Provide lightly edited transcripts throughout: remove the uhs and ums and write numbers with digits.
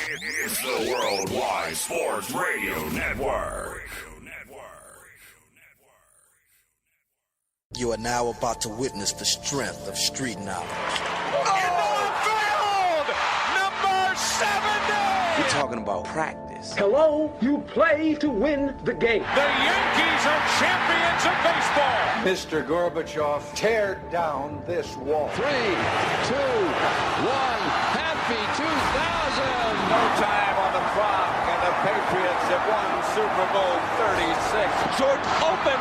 It's the Worldwide Sports Radio Network. You are now about to witness the strength of street knowledge. Number 70! We're talking about practice. Hello, you play to win the game. The Yankees are champions of baseball. Mr. Gorbachev, tear down this wall. 3, 2, 1, happy 2000! No time on the clock, and the Patriots have won Super Bowl 36. Short open,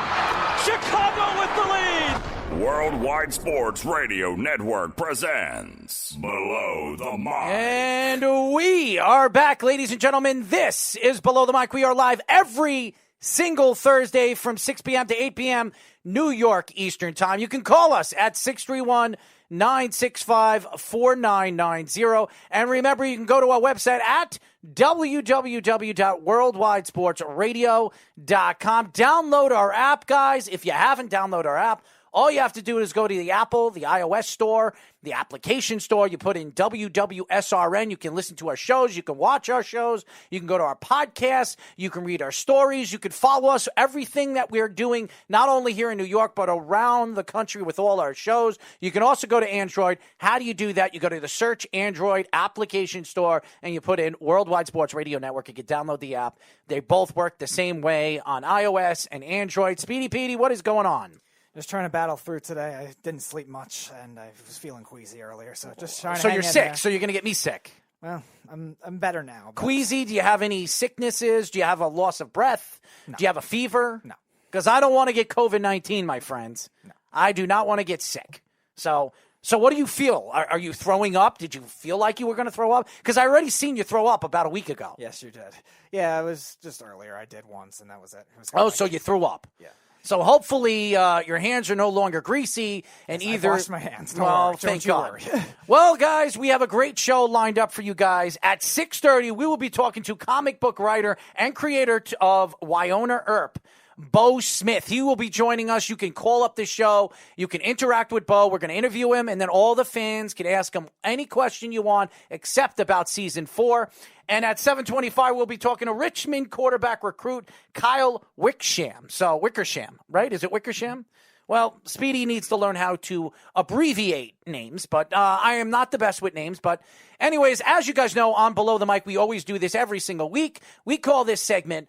Chicago with the lead. Worldwide Sports Radio Network presents Below the Mic. And we are back, ladies and gentlemen. This is Below the Mic. We are live every single Thursday from 6 p.m. to 8 p.m. New York Eastern Time. You can call us at 631-965-4990. And remember, you can go to our website at www.worldwidesportsradio.com. Download our app, guys. If you haven't downloaded our app, all you have to do is go to the Apple, the iOS store, the application store. You put in WWSRN. You can listen to our shows. You can watch our shows. You can go to our podcasts. You can read our stories. You can follow us, everything that we're doing, not only here in New York, but around the country with all our shows. You can also go to Android. How do you do that? You go to the Search Android application store, and you put in Worldwide Sports Radio Network. You can download the app. They both work the same way on iOS and Android. Speedy Petey, what is going on? Just trying to battle through today. I didn't sleep much, and I was feeling queasy earlier, so just trying to So hang you're in sick, there. so you're going to get me sick. Well, I'm better now. But Queasy, do you have any sicknesses? Do you have a loss of breath? No. Do you have a fever? No. Because I don't want to get COVID-19, my friends. No. I do not want to get sick. So what do you feel? Are you throwing up? Did you feel like you were going to throw up? Because I already seen you throw up about a week ago. Yes, you did. Yeah, it was just earlier. I did once, and that was it. So you threw up. Yeah. So hopefully your hands are no longer greasy, and Yes, either. I washed my hands. Don't Well, worry. thank Don't God. you worry. Well, guys, we have a great show lined up for you guys. At 6:30, we will be talking to comic book writer and creator of Wynonna Earp, Beau Smith. He will be joining us. You can call up the show. You can interact with Beau. We're going to interview him, and then all the fans can ask him any question you want, except about Season 4. And at 7:25, we'll be talking to Richmond quarterback recruit Kyle Wickersham. So, Wickersham, right? Is it Wickersham? Well, Speedy needs to learn how to abbreviate names, but I am not the best with names. But anyways, as you guys know, on Below the Mic, we always do this every single week. We call this segment,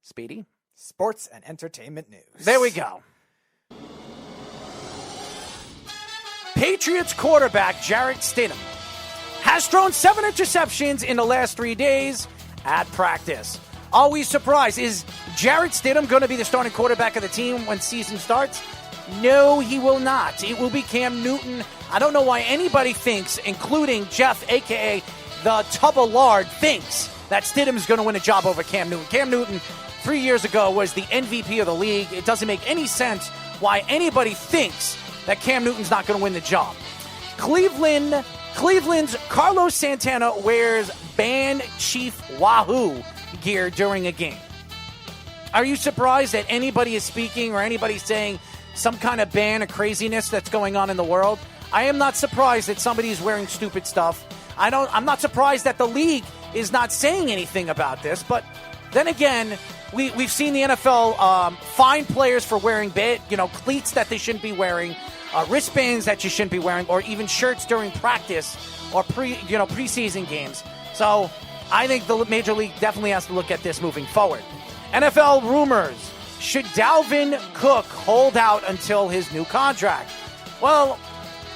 Speedy? Sports and entertainment news. There we go. Patriots quarterback Jarrett Stidham has thrown 7 interceptions in the last 3 days at practice. Are we surprised? Is Jarrett Stidham going to be the starting quarterback of the team when season starts? No, he will not. It will be Cam Newton. I don't know why anybody thinks, including Jeff, a.k.a. the Tubba Lard, thinks that Stidham is going to win a job over Cam Newton. Cam Newton, 3 years ago, was the MVP of the league. It doesn't make any sense why anybody thinks that Cam Newton's not going to win the job. Cleveland's Carlos Santana wears band Chief Wahoo gear during a game. Are you surprised that anybody is speaking or anybody saying some kind of ban or craziness that's going on in the world? I am not surprised that somebody is wearing stupid stuff. I'm not surprised that the league is not saying anything about this, but then again, we've seen the NFL fine players for wearing cleats that they shouldn't be wearing, wristbands that you shouldn't be wearing, or even shirts during practice or preseason games. So I think the Major League definitely has to look at this moving forward. NFL rumors. Should Dalvin Cook hold out until his new contract? Well,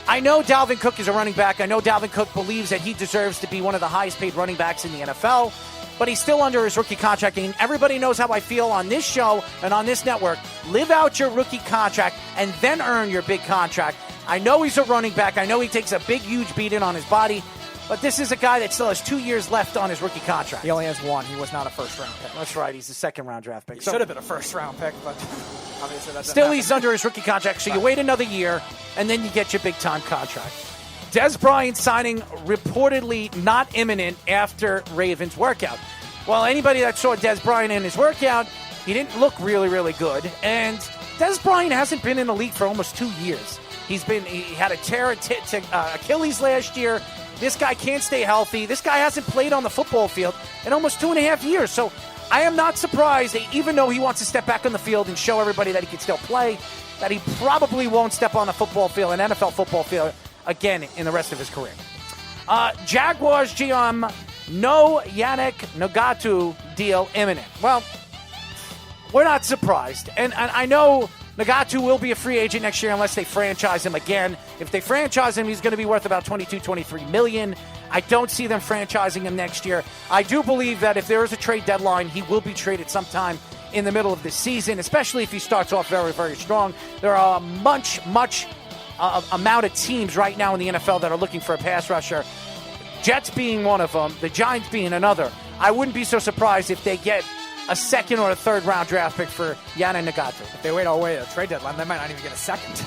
I know Dalvin Cook is a running back. I know Dalvin Cook believes that he deserves to be one of the highest paid running backs in the NFL, but he's still under his rookie contract, and everybody knows how I feel on this show and on this network. Live out your rookie contract and then earn your big contract. I know he's a running back. I know he takes a big, huge beating on his body, but this is a guy that still has 2 years left on his rookie contract. He only has one. He was not a first-round pick. That's right. He's a second-round draft pick. He should have been a first-round pick, but obviously that still he's under his rookie contract, so you wait another year, and then you get your big-time contract. Des Bryant signing reportedly not imminent after Ravens workout. Well, anybody that saw Des Bryant in his workout, he didn't look really, really good. And Des Bryant hasn't been in the league for almost 2 years. He had a tear to Achilles last year. This guy can't stay healthy. This guy hasn't played on the football field in almost 2.5 years. So I am not surprised that even though he wants to step back on the field and show everybody that he can still play, that he probably won't step on a football field, an NFL football field, again in the rest of his career. Jaguars GM, no Yannick Ngakoue deal imminent. Well, we're not surprised. And I know Ngakoue will be a free agent next year unless they franchise him again. If they franchise him, he's going to be worth about $22-23 million. I don't see them franchising him next year. I do believe that if there is a trade deadline, he will be traded sometime in the middle of the season, especially if he starts off very, very strong. There are a much amount of teams right now in the NFL that are looking for a pass rusher. Jets being one of them, the Giants being another. I wouldn't be so surprised if they get a second or a third round draft pick for Yannick Ngakoue. If they wait all the way to the trade deadline, they might not even get a second.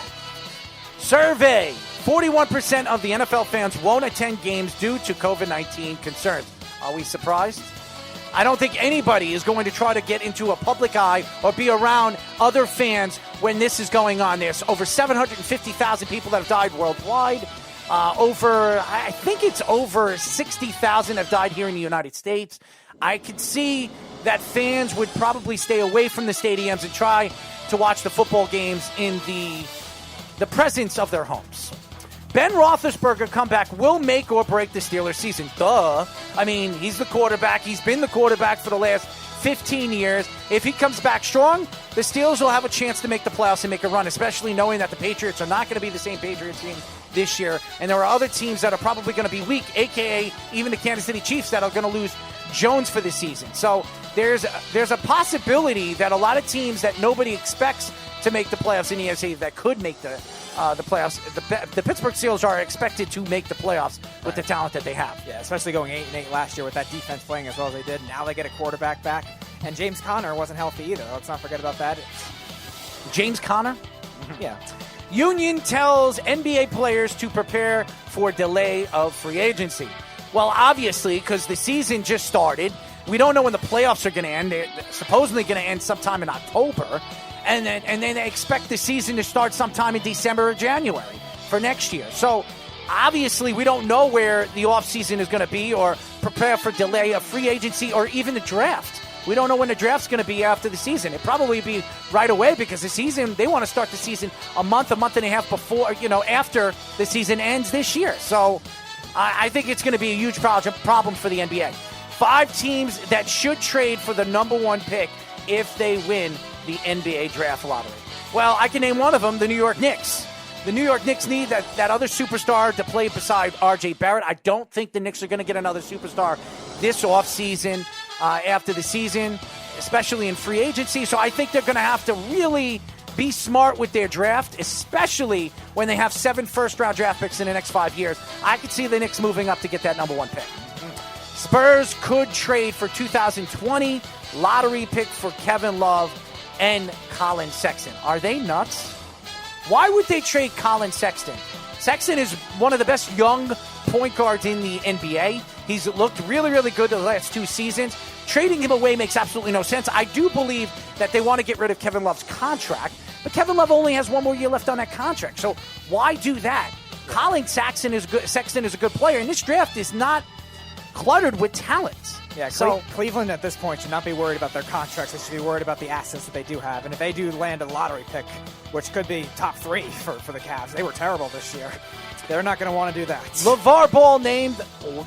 Survey. 41% of the NFL fans won't attend games due to COVID-19 concerns. Are we surprised? I don't think anybody is going to try to get into a public eye or be around other fans when this is going on. There's over 750,000 people that have died worldwide. I think it's over 60,000 have died here in the United States. I could see that fans would probably stay away from the stadiums and try to watch the football games in the presence of their homes. Ben Roethlisberger comeback will make or break the Steelers season. Duh. I mean, he's the quarterback. He's been the quarterback for the last 15 years. If he comes back strong, the Steelers will have a chance to make the playoffs and make a run, especially knowing that the Patriots are not going to be the same Patriots team this year. And there are other teams that are probably going to be weak, a.k.a. even the Kansas City Chiefs that are going to lose Jones for the season. So there's a possibility that a lot of teams that nobody expects to make the playoffs in the NFC that could make the playoffs. The Pittsburgh Steelers are expected to make the playoffs with the talent that they have. Yeah, especially going 8-8 last year with that defense playing as well as they did. Now they get a quarterback back. And James Conner wasn't healthy either. Let's not forget about that. James Conner? Yeah. Union tells NBA players to prepare for delay of free agency. Well, obviously, because the season just started. We don't know when the playoffs are going to end. They're supposedly going to end sometime in October. And then they expect the season to start sometime in December or January for next year. So, obviously, we don't know where the offseason is going to be or prepare for delay of free agency or even the draft. We don't know when the draft's going to be after the season. It'll probably be right away because the season, they want to start the season a month and a half before, after the season ends this year. So, I think it's going to be a huge problem for the NBA. 5 teams that should trade for the number 1 pick if they win the NBA draft lottery. Well, I can name one of them, the New York Knicks. The New York Knicks need that other superstar to play beside R.J. Barrett. I don't think the Knicks are going to get another superstar this offseason after the season, especially in free agency. So I think they're going to have to really be smart with their draft, especially when they have 7 first-round draft picks in the next 5 years. I could see the Knicks moving up to get that number 1 pick. Spurs could trade for 2020 lottery pick for Kevin Love and Colin Sexton. Are they nuts? Why would they trade Colin Sexton? Sexton is one of the best young point guards in the NBA. He's looked really, really good the last 2 seasons. Trading him away makes absolutely no sense. I do believe that they want to get rid of Kevin Love's contract, but Kevin Love only has 1 more year left on that contract. So why do that? Colin Sexton is a good player, and this draft is not cluttered with talent. Yeah, so Cleveland at this point should not be worried about their contracts. They should be worried about the assets that they do have. And if they do land a lottery pick, which could be top 3 for the Cavs, they were terrible this year. They're not going to want to do that. LeVar Ball named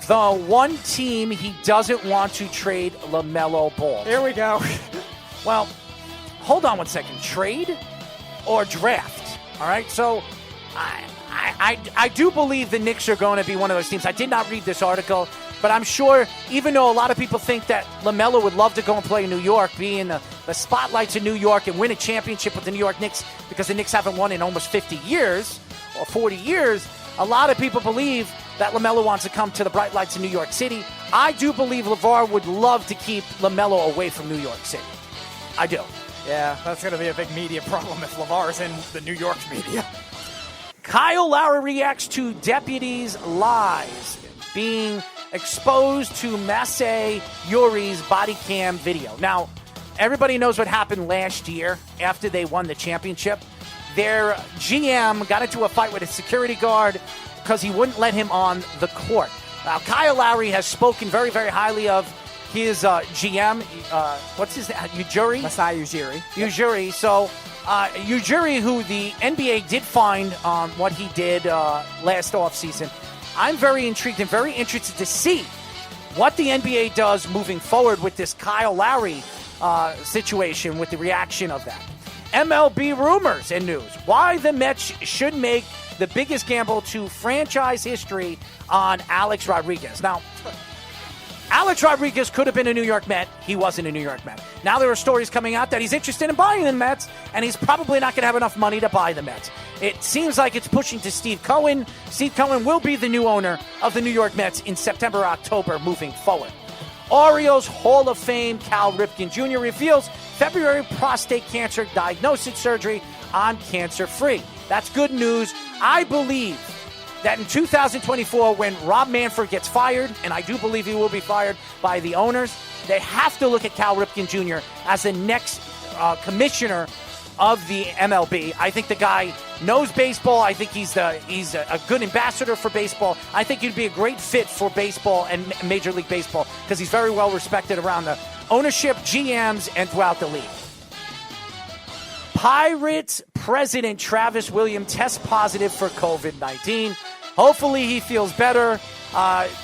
the 1 team he doesn't want to trade LaMelo Ball. Here we go. Well, hold on 1 second. Trade or draft? All right, so I do believe the Knicks are going to be one of those teams. I did not read this article, but I'm sure, even though a lot of people think that LaMelo would love to go and play in New York, be in the spotlights in New York and win a championship with the New York Knicks because the Knicks haven't won in almost 50 years or 40 years, a lot of people believe that LaMelo wants to come to the bright lights in New York City. I do believe LeVar would love to keep LaMelo away from New York City. I do. Yeah, that's going to be a big media problem if LeVar is in the New York media. Kyle Lowry reacts to deputies' lies being exposed to Masai Ujiri's body cam video. Now, everybody knows what happened last year after they won the championship. Their GM got into a fight with a security guard, because he wouldn't let him on the court. Now, Kyle Lowry has spoken very, very highly of his GM. What's his name? Ujiri? Masai Ujiri. Ujiri. So, Ujiri, who the NBA did find on what he did last offseason. I'm very intrigued and very interested to see what the NBA does moving forward with this Kyle Lowry situation, with the reaction of that. MLB rumors and news. Why the Mets should make the biggest gamble to franchise history on Alex Rodriguez. Now, Alex Rodriguez could have been a New York Met. He wasn't a New York Met. Now there are stories coming out that he's interested in buying the Mets, and he's probably not going to have enough money to buy the Mets. It seems like it's pushing to Steve Cohen. Steve Cohen will be the new owner of the New York Mets in September, October, moving forward. Orioles Hall of Fame Cal Ripken Jr. reveals February prostate cancer diagnosis surgery on cancer-free. That's good news. I believe that in 2024, when Rob Manfred gets fired, and I do believe he will be fired by the owners, they have to look at Cal Ripken Jr. as the next commissioner of the MLB. I think the guy knows baseball. I think he's a good ambassador for baseball. I think he'd be a great fit for baseball and Major League Baseball because he's very well respected around the ownership, GMs, and throughout the league. Pirates president Travis Williams tests positive for COVID-19. Hopefully he feels better.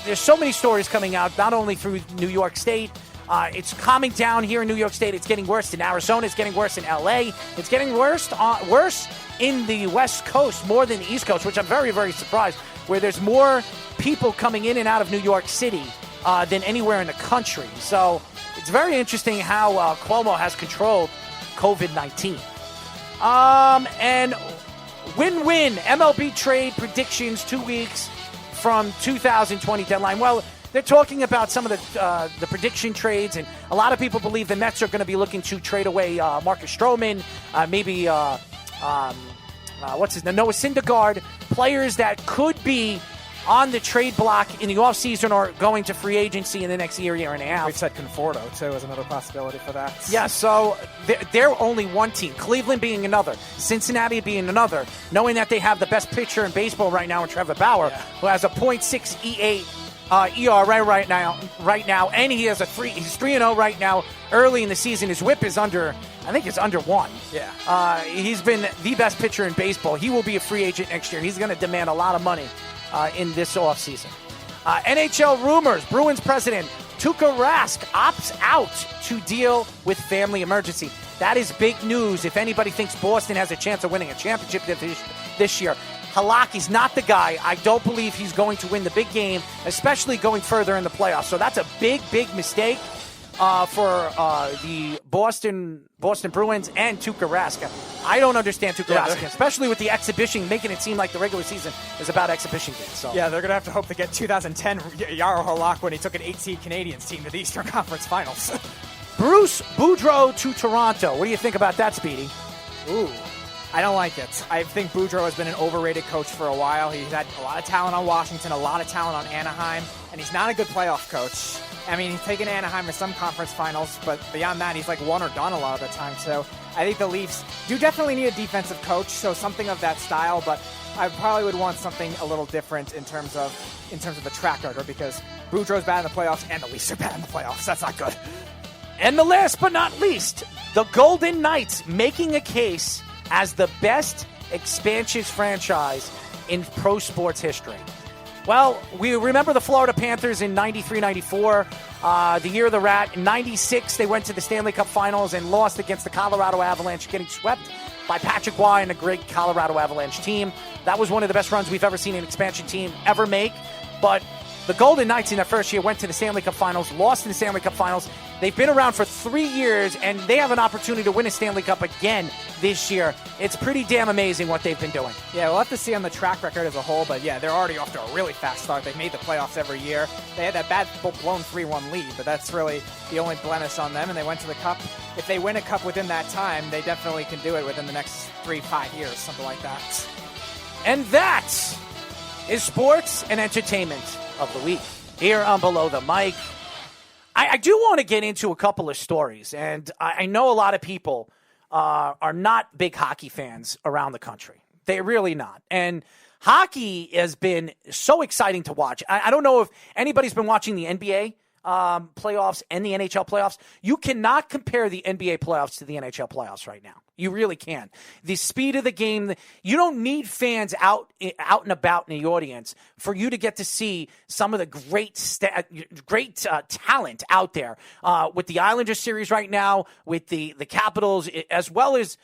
There's so many stories coming out, not only through New York State. It's calming down here in New York State. It's getting worse in Arizona. It's getting worse in L.A. It's getting worse in the West Coast more than the East Coast, which I'm very, very surprised, where there's more people coming in and out of New York City than anywhere in the country. So it's very interesting how Cuomo has controlled COVID-19. And win-win MLB trade predictions 2 weeks from 2020 deadline. Well, they're talking about some of the prediction trades, and a lot of people believe the Mets are going to be looking to trade away Marcus Stroman, maybe what's his name, Noah Syndergaard, players that could be on the trade block in the offseason or going to free agency in the next year and a half. We've said Conforto, too, as another possibility for that. Yeah, so they're only one team, Cleveland being another, Cincinnati being another, knowing that they have the best pitcher in baseball right now in Trevor Bauer, who has a .68 ERA right now, and he has he's 3-0 right now. Early in the season, his whip is under 1. Yeah. He's been the best pitcher in baseball. He will be a free agent next year. He's going to demand a lot of money in this offseason. NHL rumors. Bruins president Tuukka Rask opts out to deal with family emergency. That is big news if anybody thinks Boston has a chance of winning a championship this year. Halaki's not the guy. I don't believe he's going to win the big game, especially going further in the playoffs. So that's a big, big mistake for the Boston Bruins and Tuukka Rask. I don't understand Tuukka Rask, especially with the exhibition, making it seem like the regular season is about exhibition games. So. Yeah, they're going to have to hope to get 2010 Yaro Halak when he took an 8-seed Canadiens team to the Eastern Conference Finals. Bruce Boudreau to Toronto. What do you think about that, Speedy? Ooh. I don't like it. I think Boudreau has been an overrated coach for a while. He's had a lot of talent on Washington, a lot of talent on Anaheim, and he's not a good playoff coach. I mean, he's taken Anaheim to some conference finals, but beyond that, he's like one or done a lot of the time. So I think the Leafs do definitely need a defensive coach, so something of that style, but I probably would want something a little different in terms of the track record, because Boudreau's bad in the playoffs and the Leafs are bad in the playoffs. That's not good. And the last but not least, the Golden Knights making a case as the best expansions franchise in pro sports history. Well, we remember the Florida Panthers in 93-94, the year of the Rat. In 96, they went to the Stanley Cup Finals and lost against the Colorado Avalanche, getting swept by Patrick Roy and a great Colorado Avalanche team. That was one of the best runs we've ever seen an expansion team ever make. But the Golden Knights in their first year went to the Stanley Cup Finals, lost in the Stanley Cup Finals. They've been around for 3 years, and they have an opportunity to win a Stanley Cup again this year. It's pretty damn amazing what they've been doing. Yeah, we'll have to see on the track record as a whole, but yeah, they're already off to a really fast start. They've made the playoffs every year. They had that bad blown 3-1 lead, but that's really the only blemish on them, and they went to the Cup. If they win a Cup within that time, they definitely can do it within the next 3-5 years, something like that. And that is sports and entertainment of the week here on Below the Mic. I do want to get into a couple of stories, and I know a lot of people are not big hockey fans around the country. They're really not. And hockey has been so exciting to watch. I don't know if anybody's been watching the NBA playoffs and the NHL playoffs. You cannot compare the NBA playoffs to the NHL playoffs right now. You really can. The speed of the game, you don't need fans out and about in the audience for you to get to see some of the great talent out there. With the Islanders series right now, with the Capitals, as well as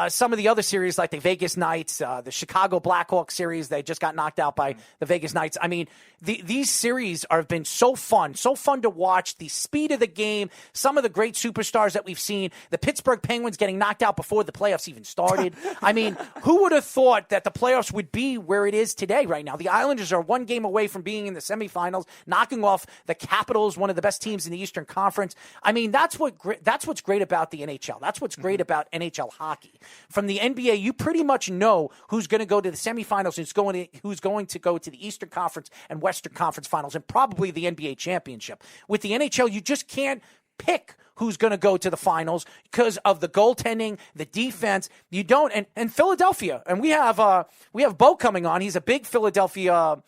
some of the other series like the Vegas Knights, the Chicago Blackhawks series, they just got knocked out by the Vegas Knights. I mean, these series have been so fun to watch. The speed of the game, some of the great superstars that we've seen, the Pittsburgh Penguins getting knocked out before the playoffs even started. I mean, who would have thought that the playoffs would be where it is today right now? The Islanders are one game away from being in the semifinals, knocking off the Capitals, one of the best teams in the Eastern Conference. I mean, that's what's great about the NHL. That's what's great about NHL hockey. From the NBA, you pretty much know who's going to go to the semifinals and who's going to go to the Eastern Conference and Western Conference finals and probably the NBA championship. With the NHL, you just can't pick who's going to go to the finals because of the goaltending, the defense. You don't, and Philadelphia, and we have Beau coming on. He's a big Philadelphia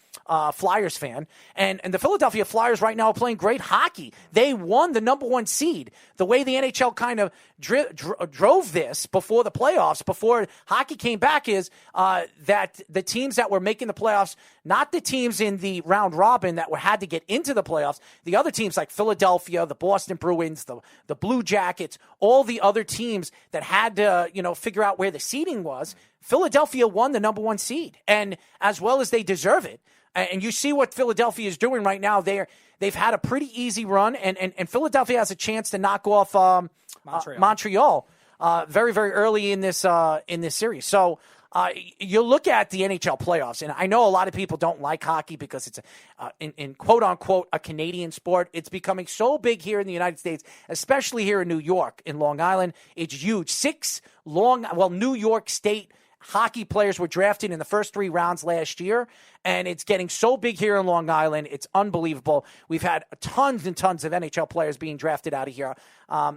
Flyers fan, and the Philadelphia Flyers right now are playing great hockey. They won the number 1 seed. The way the NHL kind of drove this before the playoffs, before hockey came back, is that the teams that were making the playoffs, not the teams in the round robin that had to get into the playoffs, the other teams like Philadelphia, the Boston Bruins, the Blue Jackets, all the other teams that had to, figure out where the seeding was, Philadelphia won the number 1 seed, and as well as they deserve it. And you see what Philadelphia is doing right now. They've had a pretty easy run, and Philadelphia has a chance to knock off Montreal very, very early in this series. So you look at the NHL playoffs, and I know a lot of people don't like hockey because it's in quote unquote a Canadian sport. It's becoming so big here in the United States, especially here in New York, in Long Island. It's huge. 6 New York State hockey players were drafted in the first 3 rounds last year, and it's getting so big here in Long Island. It's unbelievable. We've had tons and tons of NHL players being drafted out of here.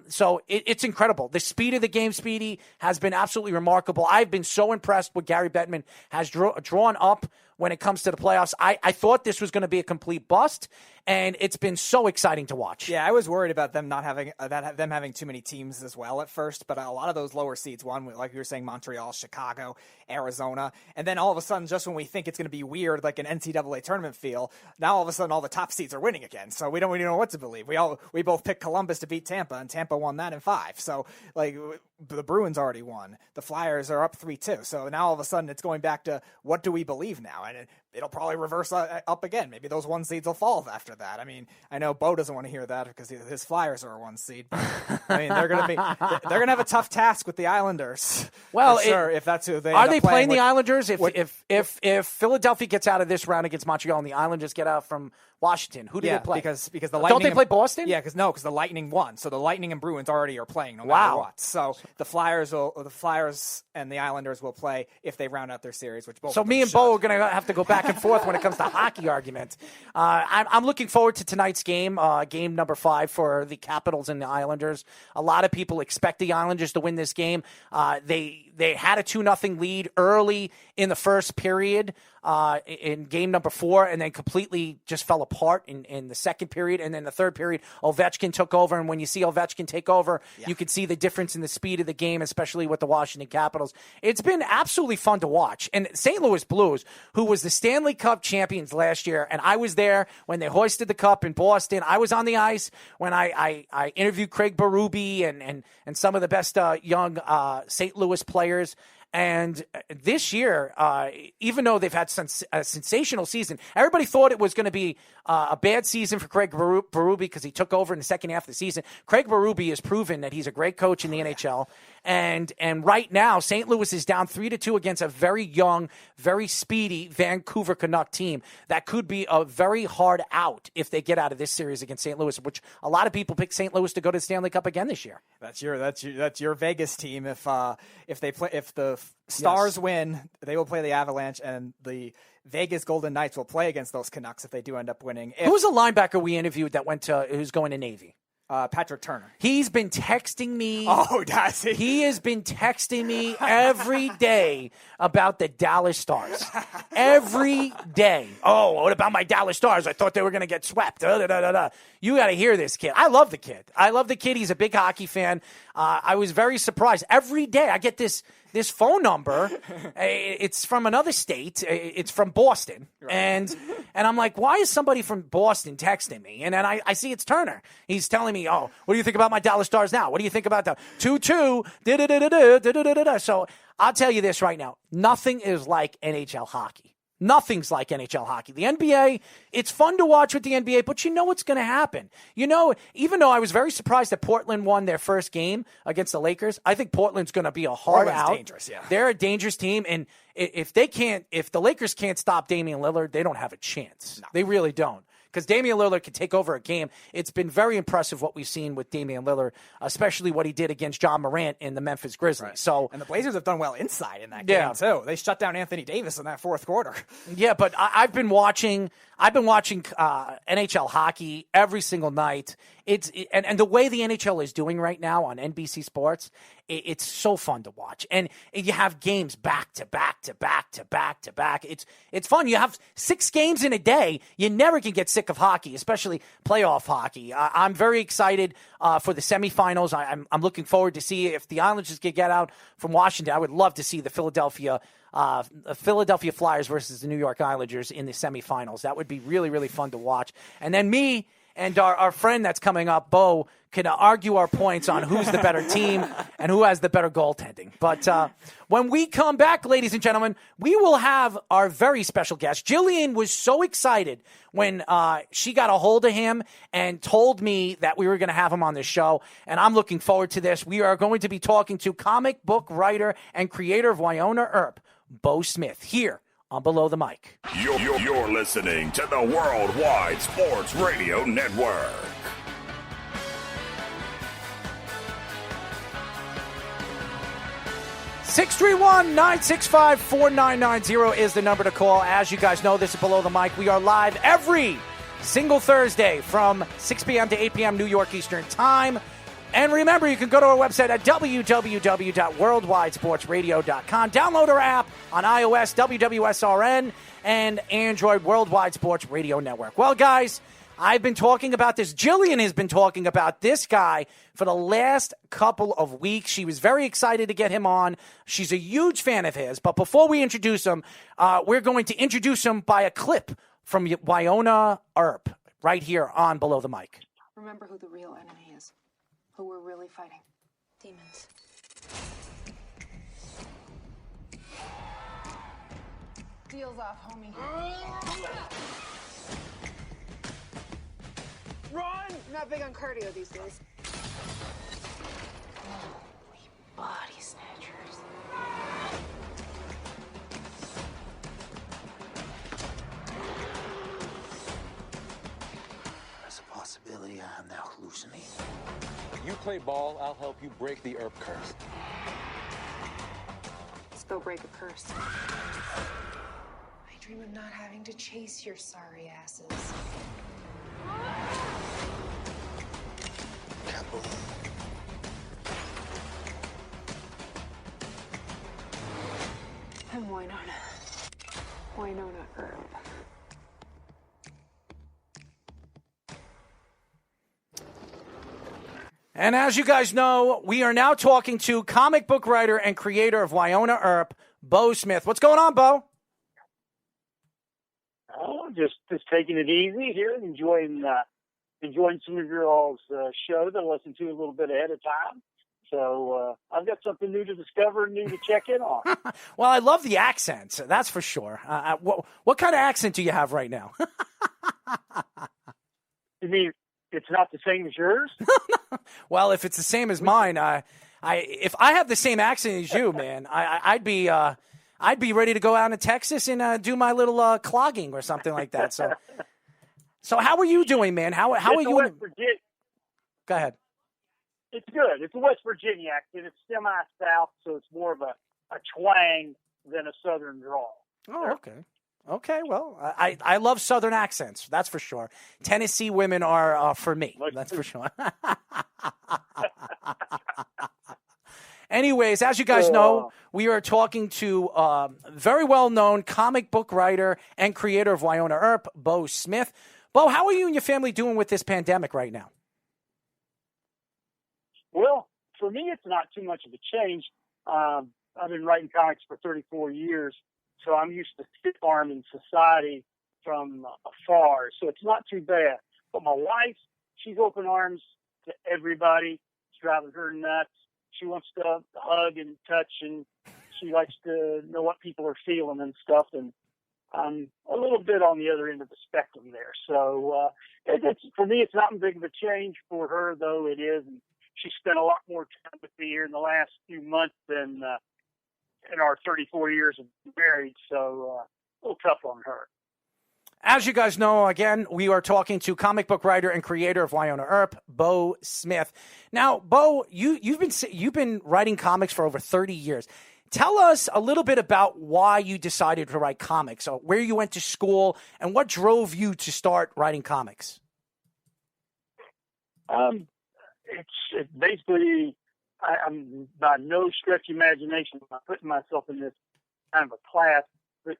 So it's incredible. The speed of the game, Speedy, has been absolutely remarkable. I've been so impressed what Gary Bettman has drawn up when it comes to the playoffs. I thought this was going to be a complete bust, and it's been so exciting to watch. Yeah, I was worried about them not having them having too many teams as well at first, but a lot of those lower seeds, like you were saying, Montreal, Chicago, Arizona, and then all of a sudden, just when we think it's going to be weird, like an NCAA tournament feel, now all of a sudden all the top seeds are winning again. So we don't really know what to believe. We both picked Columbus to beat Tampa, and Tampa won that in 5. So like the Bruins already won. The Flyers are up 3-2. So now all of a sudden it's going back to what do we believe now? And it'll probably reverse up again. Maybe those 1 seeds will fall after that. I mean, I know Beau doesn't want to hear that because his Flyers are a 1 seed. But, I mean, they're gonna have a tough task with the Islanders. Well, sure, if that's who they are. They playing the Islanders? If Philadelphia gets out of this round against Montreal and the Islanders get out from Washington, who do they play? Because the Lightning, don't they play Boston? Yeah, because the Lightning won. So the Lightning and Bruins already are playing no matter what. So the Flyers and the Islanders will play if they round out their series, which both. So me and Beau are going to have to go back and forth when it comes to hockey argument. I'm looking forward to tonight's game, game number 5 for the Capitals and the Islanders. A lot of people expect the Islanders to win this game. They had a 2-0 lead early in the first period in game number 4, and then completely just fell apart in the second period. And then the third period, Ovechkin took over. And when you see Ovechkin take over, you can see the difference in the speed of the game, especially with the Washington Capitals. It's been absolutely fun to watch. And St. Louis Blues, who was the Stanley Cup champions last year, and I was there when they hoisted the cup in Boston. I was on the ice when I interviewed Craig Berube and some of the best young St. Louis players. And this year, even though they've had a sensational season, everybody thought it was going to be a bad season for Craig Berube because he took over in the second half of the season. Craig Berube has proven that he's a great coach in the NHL. And right now, St. Louis is down 3-2 against a very young, very speedy Vancouver Canuck team that could be a very hard out if they get out of this series against St. Louis, which a lot of people pick St. Louis to go to the Stanley Cup again this year. That's your Vegas team. If the Stars win, they will play the Avalanche, and the Vegas Golden Knights will play against those Canucks if they do end up winning. Who's a linebacker we interviewed that who's going to Navy? Patrick Turner. He's been texting me. Oh, does he? He has been texting me every day about the Dallas Stars. Every day. Oh, what about my Dallas Stars? I thought they were going to get swept. You got to hear this kid. I love the kid. He's a big hockey fan. I was very surprised. Every day I get this phone number. It's from another state. It's from Boston. Right. And I'm like, why is somebody from Boston texting me? And then I see it's Turner. He's telling me, oh, what do you think about my Dallas Stars now? What do you think about the 2-2? So I'll tell you this right now. Nothing is like NHL hockey. Nothing's like NHL hockey. The NBA, it's fun to watch with the NBA, but you know what's going to happen. You know, even though I was very surprised that Portland won their first game against the Lakers, I think Portland's going to be a hard out. Dangerous, yeah. They're a dangerous team, and if the Lakers can't stop Damian Lillard, they don't have a chance. No. They really don't. Because Damian Lillard can take over a game. It's been very impressive what we've seen with Damian Lillard, especially what he did against John Morant in the Memphis Grizzlies. Right. So, and the Blazers have done well inside in that game, too. They shut down Anthony Davis in that fourth quarter. Yeah, but I've been watching NHL hockey every single night. And the way the NHL is doing right now on NBC Sports, it's so fun to watch. And you have games back to back to back to back to back. It's fun. You have 6 games in a day. You never can get sick of hockey, especially playoff hockey. I'm very excited for the semifinals. I'm looking forward to see if the Islanders can get out from Washington. I would love to see the Philadelphia Flyers versus the New York Islanders in the semifinals. That would be really, really fun to watch. And then me and our friend that's coming up, Beau, can argue our points on who's the better team and who has the better goaltending. But when we come back, ladies and gentlemen, we will have our very special guest. Jillian was so excited when she got a hold of him and told me that we were going to have him on this show, and I'm looking forward to this. We are going to be talking to comic book writer and creator of Wynonna Earp, Beau Smith, here on Below the Mic. You're listening to the Worldwide Sports Radio Network. Six 631-965-4990 is the number to call. As you guys know, this is Below the Mic. We are live every single Thursday from 6 p.m. to 8 p.m. New York Eastern Time. And remember, you can go to our website at www.worldwidesportsradio.com. Download our app on iOS, WWSRN, and Android, Worldwide Sports Radio Network. Well, guys, I've been talking about this. Jillian has been talking about this guy for the last couple of weeks. She was very excited to get him on. She's a huge fan of his. But before we introduce him, we're going to introduce him by a clip from Wynonna Earp right here on Below the Mic. Remember who the real enemy is. Who we're really fighting. Demons. Deal's off, homie. Run! Not big on cardio these days. We body snatchers. There's a possibility I'm now hallucinating. You play ball, I'll help you break the Earp curse. Let's go break a curse. I dream of not having to chase your sorry asses. Kaboom. I'm Wynonna. Wynonna Earp. And as you guys know, we are now talking to comic book writer and creator of Wynonna Earp, Beau Smith. What's going on, Beau? Oh, just taking it easy here, enjoying some of your all's show that I listen to a little bit ahead of time. So I've got something new to discover and new to check in on. Well, I love the accents, that's for sure. What kind of accent do you have right now? You mean it's not the same as yours? Well, if it's the same as mine, if I have the same accent as you, man, I'd be ready to go out in Texas and do my little clogging or something like that. So how are you doing, man? How are you? West Virginia. Go ahead. It's good. It's a West Virginia accent. It's semi-south, so it's more of a twang than a southern drawl. Oh, okay. Okay, well, I love Southern accents. That's for sure. Tennessee women are for me. That's for sure. Anyways, as you guys know, we are talking to very well-known comic book writer and creator of Wynonna Earp, Beau Smith. Beau, how are you and your family doing with this pandemic right now? Well, for me, it's not too much of a change. I've been writing comics for 34 years, so I'm used to stiff-arming society from afar, so it's not too bad. But my wife, she's open arms to everybody. It's driving her nuts. She wants to hug and touch, and she likes to know what people are feeling and stuff. And I'm a little bit on the other end of the spectrum there. So for me, it's not big of a change. For her, though, it is. And she spent a lot more time with me here in the last few months than in our 34 years of marriage. So a little tough on her. As you guys know, again, we are talking to comic book writer and creator of Wynonna Earp, Beau Smith. Now, Beau, you've been writing comics for over 30 years. Tell us a little bit about why you decided to write comics, or where you went to school, and what drove you to start writing comics. It's basically, I'm by no stretch of imagination, I'm putting myself in this kind of a class, but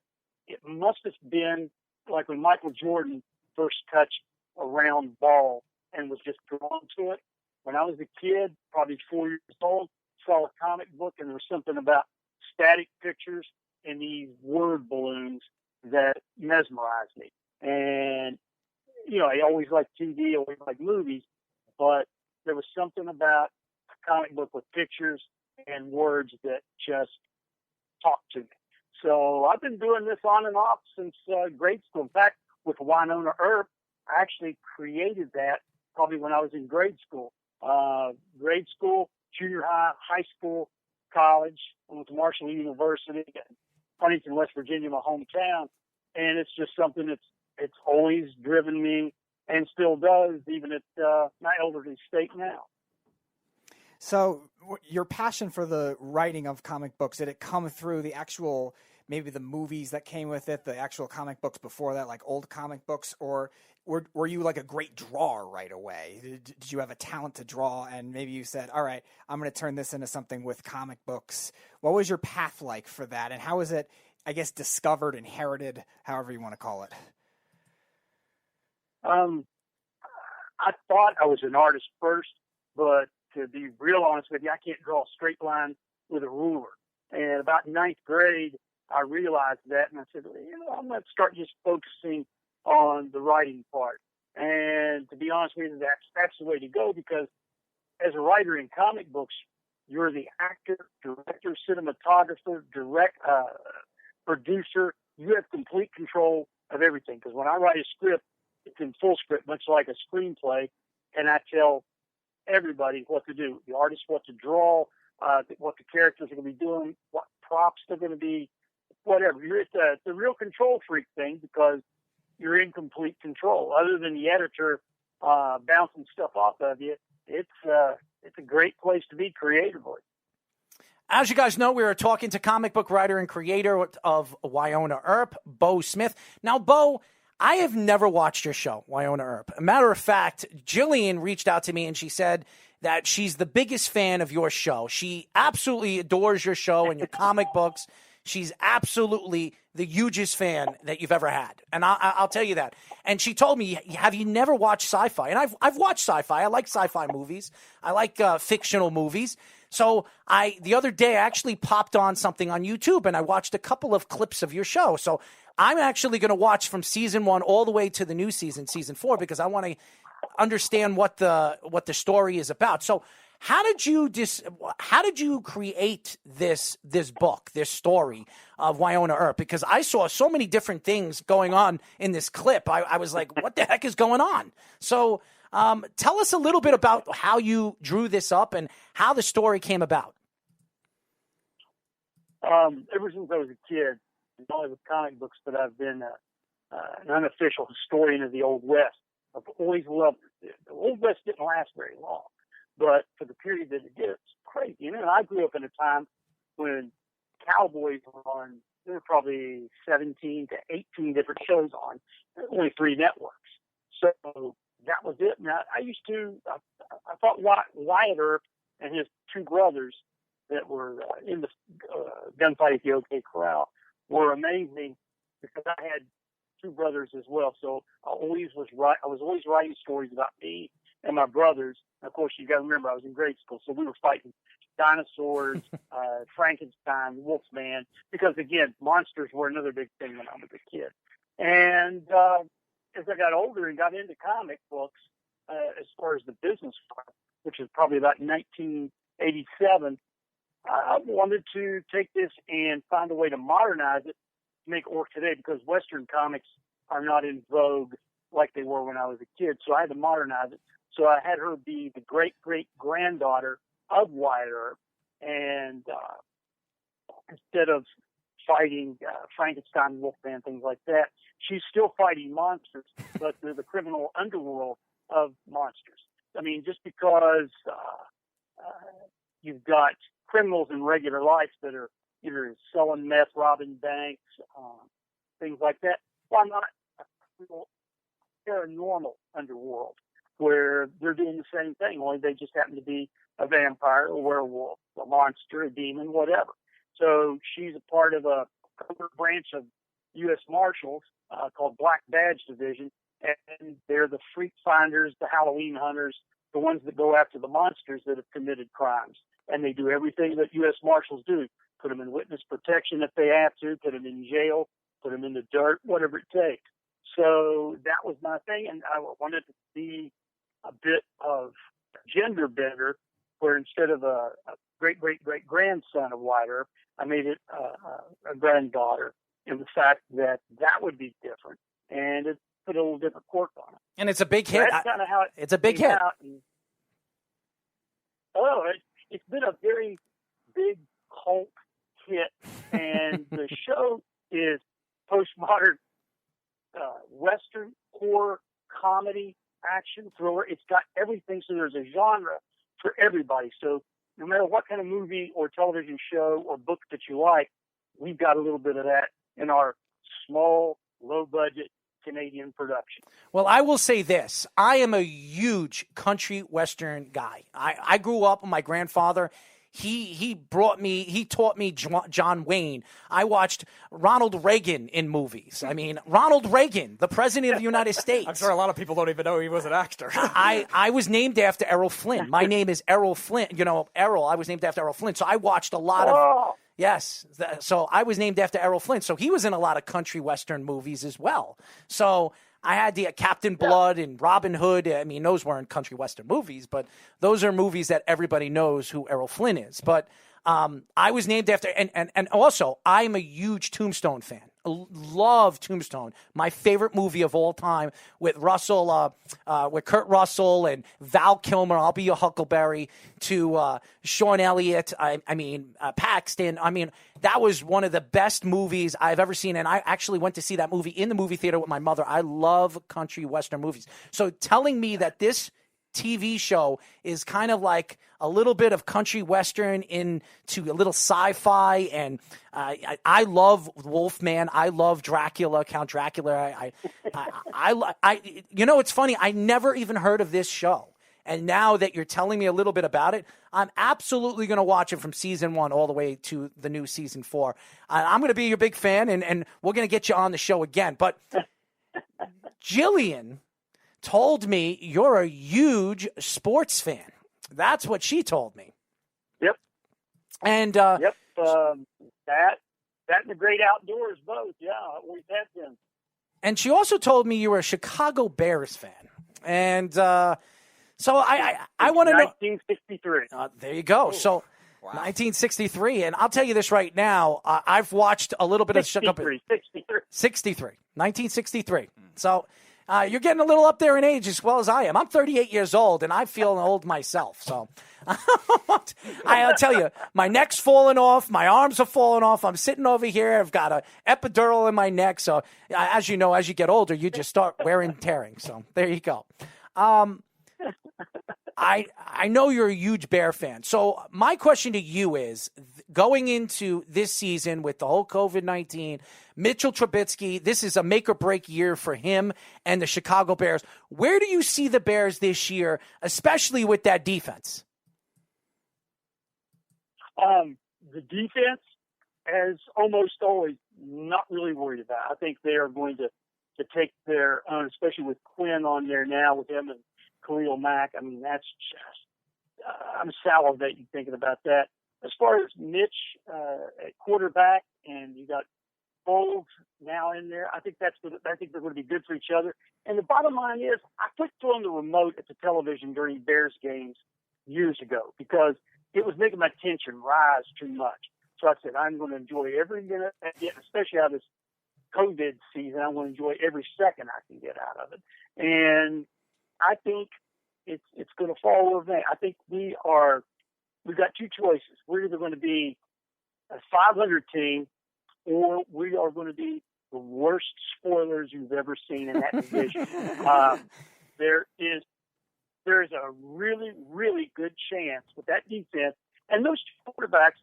it must have been like when Michael Jordan first touched a round ball and was just drawn to it. When I was a kid, probably 4 years old, saw a comic book and there was something about static pictures and these word balloons that mesmerized me. And, you know, I always liked TV, always liked movies, but there was something about a comic book with pictures and words that just talked to me. So I've been doing this on and off since grade school. In fact, with Wynonna Earp, I actually created that probably when I was in grade school. Grade school, junior high, high school, college. I went to Marshall University in Huntington, West Virginia, my hometown. And it's just something it's always driven me and still does, even at my elderly state now. So your passion for the writing of comic books, did it come through the actual, maybe the movies that came with it, the actual comic books before that, like old comic books, or were you like a great drawer right away? Did you have a talent to draw and maybe you said, all right, I'm going to turn this into something with comic books? What was your path like for that? And how was it, I guess, discovered, inherited, however you want to call it? I thought I was an artist first, but to be real honest with you, I can't draw a straight line with a ruler. And about ninth grade, I realized that, and I said, I'm going to start just focusing on the writing part. And to be honest with you, that's the way to go, because as a writer in comic books, you're the actor, director, cinematographer, producer. You have complete control of everything. Because when I write a script, it's in full script, much like a screenplay, and I tell everybody what to do. The artist what to draw, what the characters are going to be doing, what props they're going to be, whatever. It's a real control freak thing, because you're in complete control. Other than the editor bouncing stuff off of you, it's a great place to be creatively. As you guys know, we are talking to comic book writer and creator of Wynonna Earp, Beau Smith. Now, Beau, I have never watched your show, Wynonna Earp. A matter of fact, Jillian reached out to me and she said that she's the biggest fan of your show. She absolutely adores your show and your comic books. She's absolutely the hugest fan that you've ever had. And I'll tell you that. And she told me, have you never watched SyFy? And I've watched SyFy. I like sci-fi movies. I like fictional movies. So the other day, I actually popped on something on YouTube and I watched a couple of clips of your show. So I'm actually going to watch from season 1 all the way to the new season 4, because I want to understand what the story is about. So how did you create this book, this story of Wynonna Earp? Because I saw so many different things going on in this clip. I was like, what the heck is going on? So tell us a little bit about how you drew this up and how the story came about. Ever since I was a kid, not only with comic books, but I've been an unofficial historian of the Old West. I've always loved it. The Old West didn't last very long, but for the period that it did, it's crazy. And I grew up in a time when cowboys were on there were probably 17 to 18 different shows on, only 3 networks. So that was it. Now, I thought Wyatt Earp and his 2 brothers that were in the gunfight at the OK Corral were amazing because I had 2 brothers as well. So I was always writing stories about me and my brothers. And of course, you got to remember, I was in grade school, so we were fighting dinosaurs, Frankenstein, Wolfman, because again, monsters were another big thing when I was a kid. And as I got older and got into comic books, as far as the business part, which is probably about 1987, I wanted to take this and find a way to modernize it to make it work today, because Western comics are not in vogue like they were when I was a kid. So I had to modernize it. So I had her be the great-great-granddaughter of Wyatt Earp, and instead of fighting Frankenstein, Wolfman, things like that, she's still fighting monsters, but they're the criminal underworld of monsters. I mean, just because you've got criminals in regular life that are either selling meth, robbing banks, things like that, why not a paranormal underworld where they're doing the same thing, only they just happen to be a vampire, a werewolf, a monster, a demon, whatever. So she's a part of a branch of U.S. Marshals called Black Badge Division, and they're the freak finders, the Halloween hunters, the ones that go after the monsters that have committed crimes. And they do everything that U.S. Marshals do. Put them in witness protection if they have to, put them in jail, put them in the dirt, whatever it takes. So that was my thing, and I wanted to see a bit of gender bender, where instead of a great-great-great-grandson of Wyatt Earp, I made it a granddaughter, in the fact that would be different, and it put a little different quirk on it. And it's a big hit. That's kind of how it's a big hit. It's been a very big cult hit, and the show is postmodern Western horror, comedy, action, thriller. It's got everything, so there's a genre for everybody. So no matter what kind of movie or television show or book that you like, we've got a little bit of that in our small, low-budget Canadian production. Well, I will say this. I am a huge country Western guy. I grew up with my grandfather. He taught me John Wayne. I watched Ronald Reagan in movies. I mean, Ronald Reagan, the president of the United States. I'm sure a lot of people don't even know he was an actor. I was named after Errol Flynn. My name is Errol Flynn. You know, Errol, I was named after Errol Flynn. So I watched a lot of... Yes. So I was named after Errol Flynn. So he was in a lot of country Western movies as well. So I had the Captain Blood and Robin Hood. I mean, those weren't country Western movies, but those are movies that everybody knows who Errol Flynn is. But I was named after, and also I'm a huge Tombstone fan. Love Tombstone. My favorite movie of all time with with Kurt Russell and Val Kilmer. I'll Be Your Huckleberry, to Sean Elliott. I mean, Paxton. I mean, that was one of the best movies I've ever seen. And I actually went to see that movie in the movie theater with my mother. I love country Western movies. So telling me that this TV show is kind of like a little bit of country Western into a little sci-fi, and I love Wolfman. I love Dracula, Count Dracula. You know, it's funny. I never even heard of this show, and now that you're telling me a little bit about it, I'm absolutely going to watch it from season 1 all the way to the new season 4. I'm going to be your big fan, and we're going to get you on the show again. But Jillian told me you're a huge sports fan. That's what she told me. Yep. And that and the great outdoors both. Yeah, always have been. And she also told me you were a Chicago Bears fan. And so I want to know. 1963. There you go. So. Wow. 1963, and I'll tell you this right now. I've watched a little bit of Chicago. 1963. So. You're getting a little up there in age as well as I am. I'm 38 years old, and I feel old myself. So I'll tell you, my neck's falling off. My arms are falling off. I'm sitting over here. I've got an epidural in my neck. So as you know, as you get older, you just start wearing and tearing. So there you go. I know you're a huge Bear fan. So my question to you is, going into this season with the whole COVID-19, Mitchell Trubisky, this is a make-or-break year for him and the Chicago Bears. Where do you see the Bears this year, especially with that defense? The defense, as almost always, not really worried about. I think they are going to take their own, especially with Quinn on there now with him and Khalil Mack. I mean, that's just, I'm salivating thinking about that. As far as Mitch at quarterback, and you got Foles now in there, I think they're going to be good for each other. And the bottom line is, I quit throwing the remote at the television during Bears games years ago because it was making my tension rise too much. So I said, I'm going to enjoy every minute, especially out of this COVID season. I'm going to enjoy every second I can get out of it. And I think it's going to fall over there. I think we've got two choices. We're either going to be a 500 team or we are going to be the worst spoilers you've ever seen in that division. There is a really, really good chance with that defense and those two quarterbacks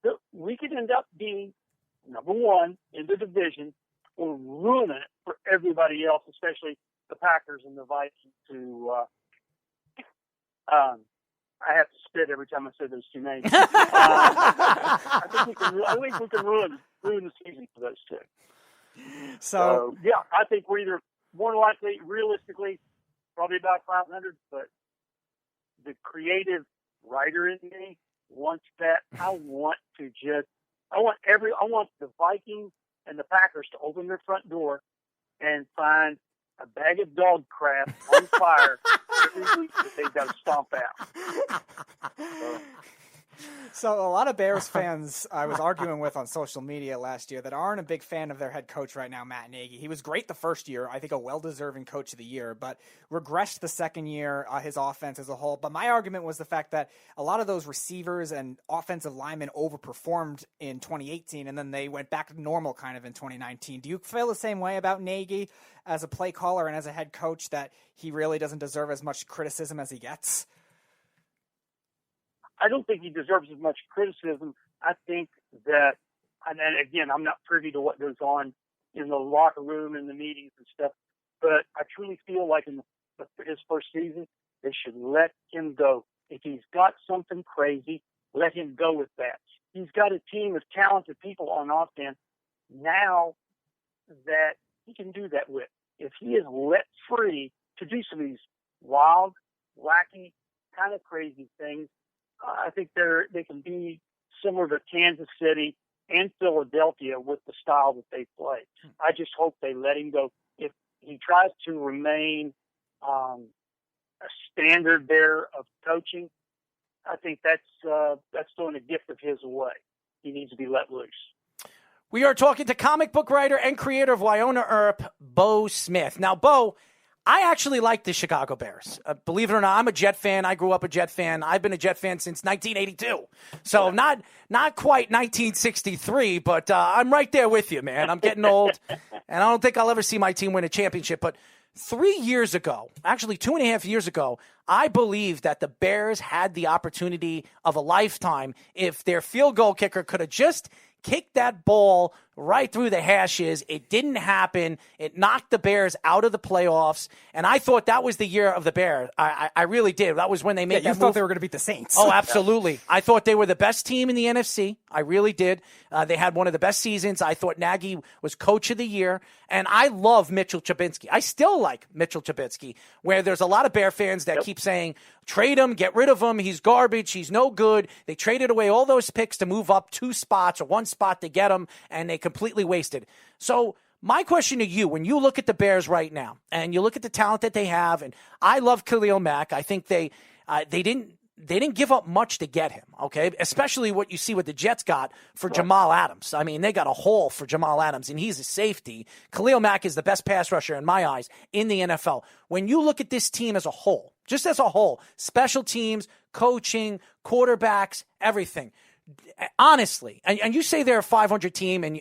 that we could end up being number one in the division or ruining it for everybody else, especially the Packers and the Vikings. I have to spit every time I say those two names. I think we can ruin the season for those two. So yeah, I think we're either more likely, realistically, probably about 500, but the creative writer in me wants that. I want the Vikings and the Packers to open their front door and find a bag of dog crap on fire every week that they've got to stomp out. So a lot of Bears fans I was arguing with on social media last year that aren't a big fan of their head coach right now, Matt Nagy. He was great the first year, I think a well-deserving coach of the year, but regressed the second year, his offense as a whole. But my argument was the fact that a lot of those receivers and offensive linemen overperformed in 2018, and then they went back to normal kind of in 2019. Do you feel the same way about Nagy as a play caller and as a head coach, that he really doesn't deserve as much criticism as he gets? I don't think he deserves as much criticism. I think that, and again, I'm not privy to what goes on in the locker room and the meetings and stuff, but I truly feel like in his first season, they should let him go. If he's got something crazy, let him go with that. He's got a team of talented people on offense now that he can do that with. If he is let free to do some of these wild, wacky, kind of crazy things, I think they can be similar to Kansas City and Philadelphia with the style that they play. I just hope they let him go. If he tries to remain a standard there of coaching, I think that's throwing a gift of his away. He needs to be let loose. We are talking to comic book writer and creator of Wynonna Earp, Beau Smith. Now, Beau, I actually like the Chicago Bears. Believe it or not, I'm a Jet fan. I grew up a Jet fan. I've been a Jet fan since 1982. So not quite 1963, but I'm right there with you, man. I'm getting old, and I don't think I'll ever see my team win a championship. But 3 years ago, actually 2.5 years ago, I believe that the Bears had the opportunity of a lifetime if their field goal kicker could have just kicked that ball right through the hashes. It didn't happen. It knocked the Bears out of the playoffs, and I thought that was the year of the Bears. I really did. That was when they made that move. You thought they were going to beat the Saints. Oh, absolutely. I thought they were the best team in the NFC. I really did. They had one of the best seasons. I thought Nagy was coach of the year, and I love Mitchell Trubisky. I still like Mitchell Trubisky, where there's a lot of Bear fans that keep saying, trade him, get rid of him, he's garbage, he's no good. They traded away all those picks to move up 2 spots or 1 spot to get him, and they completely wasted. So my question to you, when you look at the Bears right now, and you look at the talent that they have, and I love Khalil Mack. I think they didn't give up much to get him, okay? Especially what you see what the Jets got for Jamal Adams. I mean, they got a haul for Jamal Adams, and he's a safety. Khalil Mack is the best pass rusher in my eyes in the NFL. When you look at this team as a whole, just as a whole, special teams, coaching, quarterbacks, everything, honestly, and you say they're a 500 team, and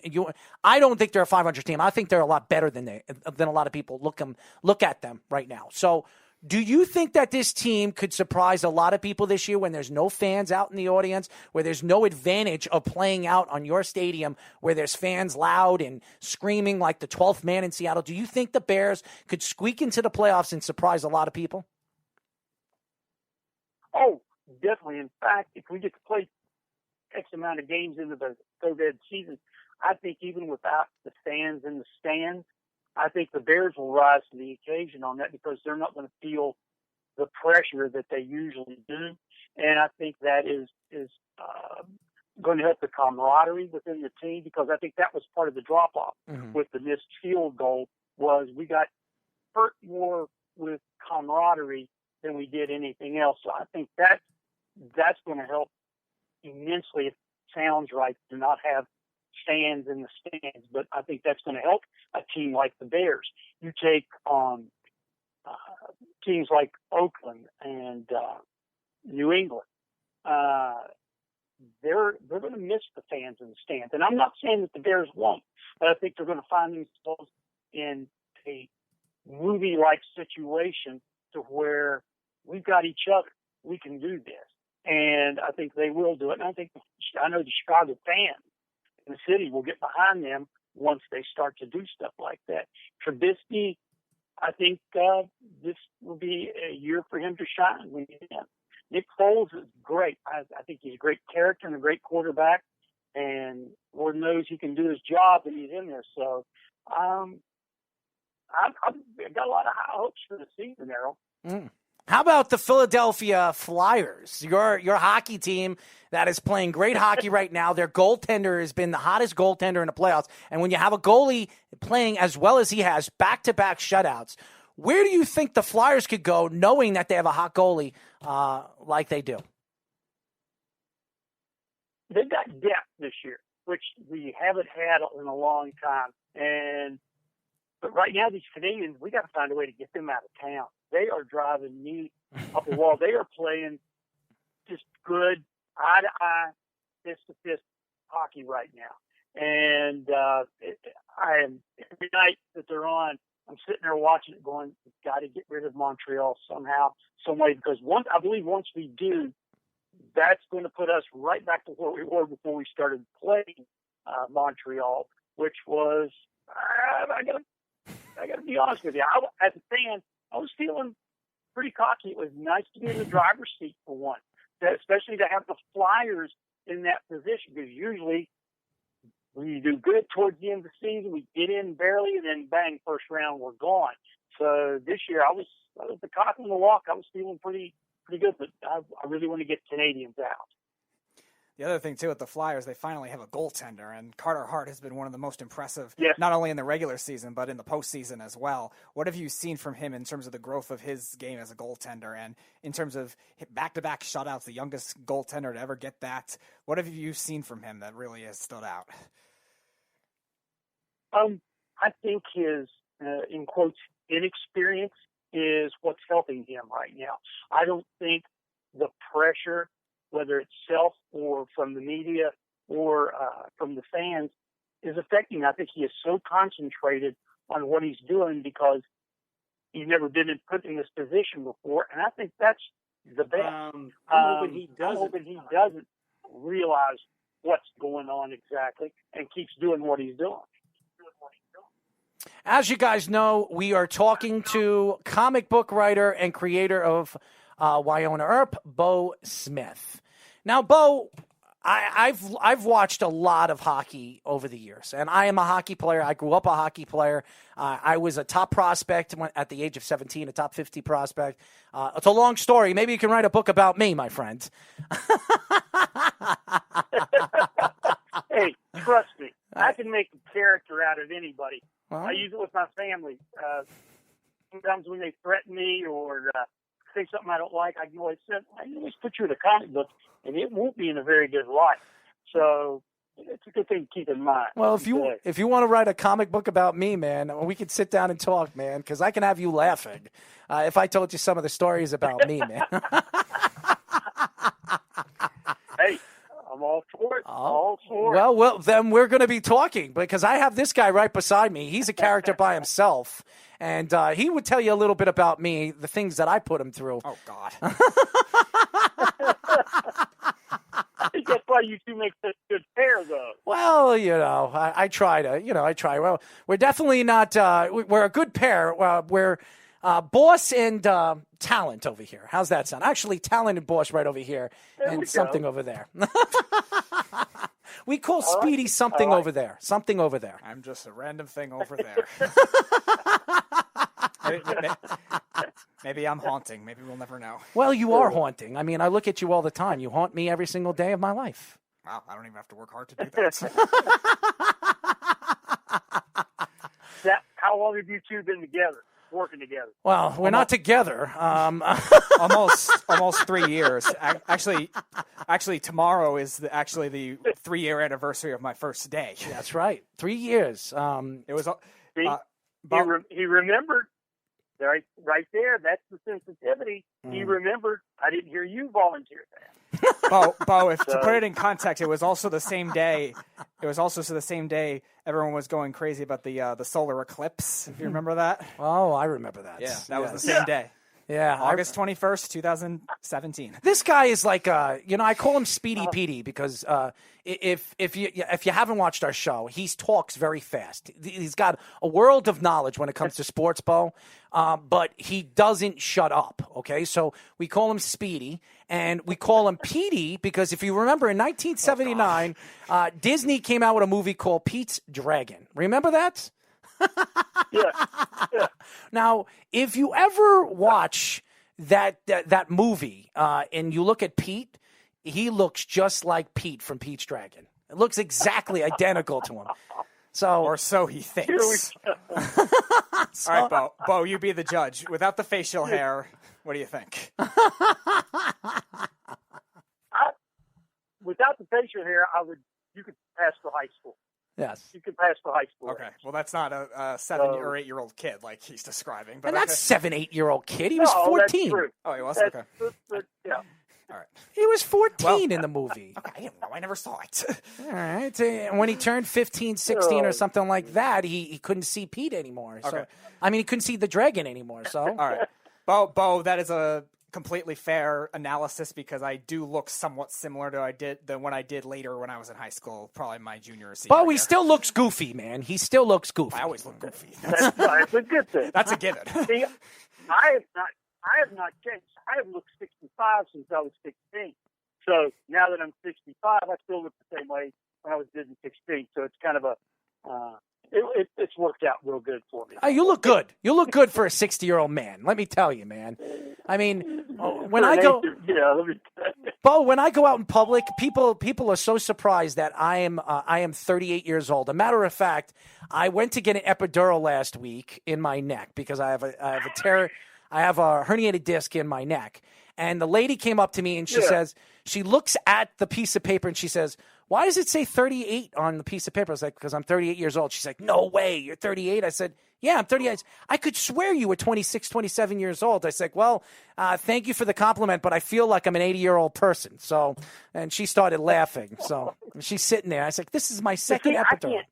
I don't think they're a 500 team. I think they're a lot better than a lot of people look at them right now. So Do you think that this team could surprise a lot of people this year when there's no fans out in the audience, where there's no advantage of playing out on your stadium, where there's fans loud and screaming like the 12th man in Seattle? Do you think the Bears could squeak into the playoffs and surprise a lot of people? Oh, definitely. In fact, if we get to play X amount of games into the COVID season, I think even without the fans in the stands, I think the Bears will rise to the occasion on that because they're not going to feel the pressure that they usually do. And I think that is going to help the camaraderie within the team, because I think that was part of the drop-off with the missed field goal, was we got hurt more with camaraderie than we did anything else. So I think that's going to help immensely. It sounds right to not have fans in the stands, but I think that's going to help a team like the Bears. You take teams like Oakland and New England. They're going to miss the fans in the stands, and I'm not saying that the Bears won't, but I think they're going to find themselves in a movie-like situation to where we've got each other. We can do this, and I think they will do it. And I know the Chicago fans in the city will get behind them once they start to do stuff like that. Trubisky, I think this will be a year for him to shine. Nick Foles is great. I think he's a great character and a great quarterback, and Lord knows he can do his job when he's in there. So I've got a lot of high hopes for the season, Errol. How about the Philadelphia Flyers, your hockey team that is playing great hockey right now? Their goaltender has been the hottest goaltender in the playoffs. And when you have a goalie playing as well as he has, back-to-back shutouts, where do you think the Flyers could go knowing that they have a hot goalie like they do? They've got depth this year, which we haven't had in a long time. But right now, these Canadians, we got to find a way to get them out of town. They are driving me up the wall. They are playing just good, eye-to-eye, fist-to-fist hockey right now. And every night that they're on, I'm sitting there watching it going, we've got to get rid of Montreal somehow, some way, because I believe once we do, that's going to put us right back to where we were before we started playing Montreal, which was, I got to be honest with you, as a fan, I was feeling pretty cocky. It was nice to be in the driver's seat for one, especially to have the Flyers in that position, because usually we do good towards the end of the season, we get in barely, and then bang, first round, we're gone. So this year, I was the cock on the walk. I was feeling pretty good, but I really want to get Canadians out. The other thing, too, with the Flyers, they finally have a goaltender, and Carter Hart has been one of the most impressive, not only in the regular season, but in the postseason as well. What have you seen from him in terms of the growth of his game as a goaltender, and in terms of back-to-back shutouts, the youngest goaltender to ever get that? What have you seen from him that really has stood out? I think his, in quotes, inexperience is what's helping him right now. I don't think the pressure, whether it's self or from the media or from the fans, is affecting. I think he is so concentrated on what he's doing because he's never been put in this position before, and I think that's the best. I'm hoping he doesn't realize what's going on exactly and keeps doing what he's doing. As you guys know, we are talking to comic book writer and creator of Wynonna Earp, Beau Smith. Now, Beau, I've watched a lot of hockey over the years, and I am a hockey player. I grew up a hockey player. I was a top prospect at the age of 17, a top 50 prospect. It's a long story. Maybe you can write a book about me, my friend. Hey, trust me. I can make a character out of anybody. I use it with my family. Sometimes when they threaten me or say something I don't like, I can always put you in a comic book, and it won't be in a very good light. So it's a good thing to keep in mind. Well, if you want to write a comic book about me, man, we could sit down and talk, man, because I can have you laughing if I told you some of the stories about me, man. Hey, I'm all for it. All for it. Well, then we're going to be talking because I have this guy right beside me. He's a character by himself. And he would tell you a little bit about me, the things that I put him through. Oh, God. I think that's why you two make such good pair, though. Well, I try to, Well, we're definitely not, we're a good pair. We're boss and talent over here. How's that sound? Actually, talent and boss right over here, and something over there. We call Speedy something over there. Something over there. I'm just a random thing over there. Maybe I'm haunting. Maybe we'll never know. Well, you are haunting. I mean, I look at you all the time. You haunt me every single day of my life. Wow, I don't even have to work hard to do that. How long have you two been together, working together? Well, we're not together. Almost 3 years. Actually, tomorrow is the 3-year anniversary of my first day. That's right. 3 years. It was. He remembered. Right there. That's the sensitivity. He remembered. I didn't hear you volunteer that. Beau, to put it in context, it was also the same day. It was also the same day everyone was going crazy about the solar eclipse. If you remember that. Oh, I remember that. Yeah, that was the same day. Yeah, August 21st, 2017. This guy is like, I call him Speedy Petey because if you haven't watched our show, he talks very fast. He's got a world of knowledge when it comes to sports, Beau, but he doesn't shut up. Okay, so we call him Speedy, and we call him Petey because if you remember, in 1979, Disney came out with a movie called Pete's Dragon. Remember that? Yeah. Now, if you ever watch that movie and you look at Pete, he looks just like Pete from Pete's Dragon. It looks exactly identical to him. Or so he thinks. All right, Beau, you be the judge. Without the facial hair, what do you think? Without the facial hair, you could pass for high school. Yes. You could pass for high school. Okay. Well, that's not a 7 or 8 year old kid like he's describing. But and that's 7, 8 year old kid. He was 14. That's true. Oh, he was? Okay. Yeah. All right. He was 14 in the movie. Okay, I didn't know. I never saw it. All right. And when he turned 15, 16 or something like that, he couldn't see Pete anymore. So, Okay. I mean, he couldn't see the dragon anymore. So, all right. Beau, that is a completely fair analysis because I do look somewhat similar to what I did later when I was in high school, probably my junior or senior But he year. still looks goofy, man. He still looks goofy. I always look goofy. That's right. It's a good thing. That's a given. See, I have not changed. I have looked 65 since I was 16. So now that I'm 65, I still look the same way when I was 16. So it's kind of it's worked out real good for me. You look good. You look good for a 60-year-old man. Let me tell you, man. I mean, when I go, Beau, when I go out in public, people are so surprised that I am 38 years old. A matter of fact, I went to get an epidural last week in my neck because I have a herniated disc in my neck. And the lady came up to me and she says, she looks at the piece of paper and she says, "Why does it say 38 on the piece of paper?" I was like, "Because I'm 38 years old." She's like, "No way, you're 38." I said, "Yeah, I'm 38. I could swear you were 26, 27 years old." I said, "Well, thank you for the compliment, but I feel like I'm an 80-year-old person." So, and she started laughing. So she's sitting there. I said, "This is my second epidural."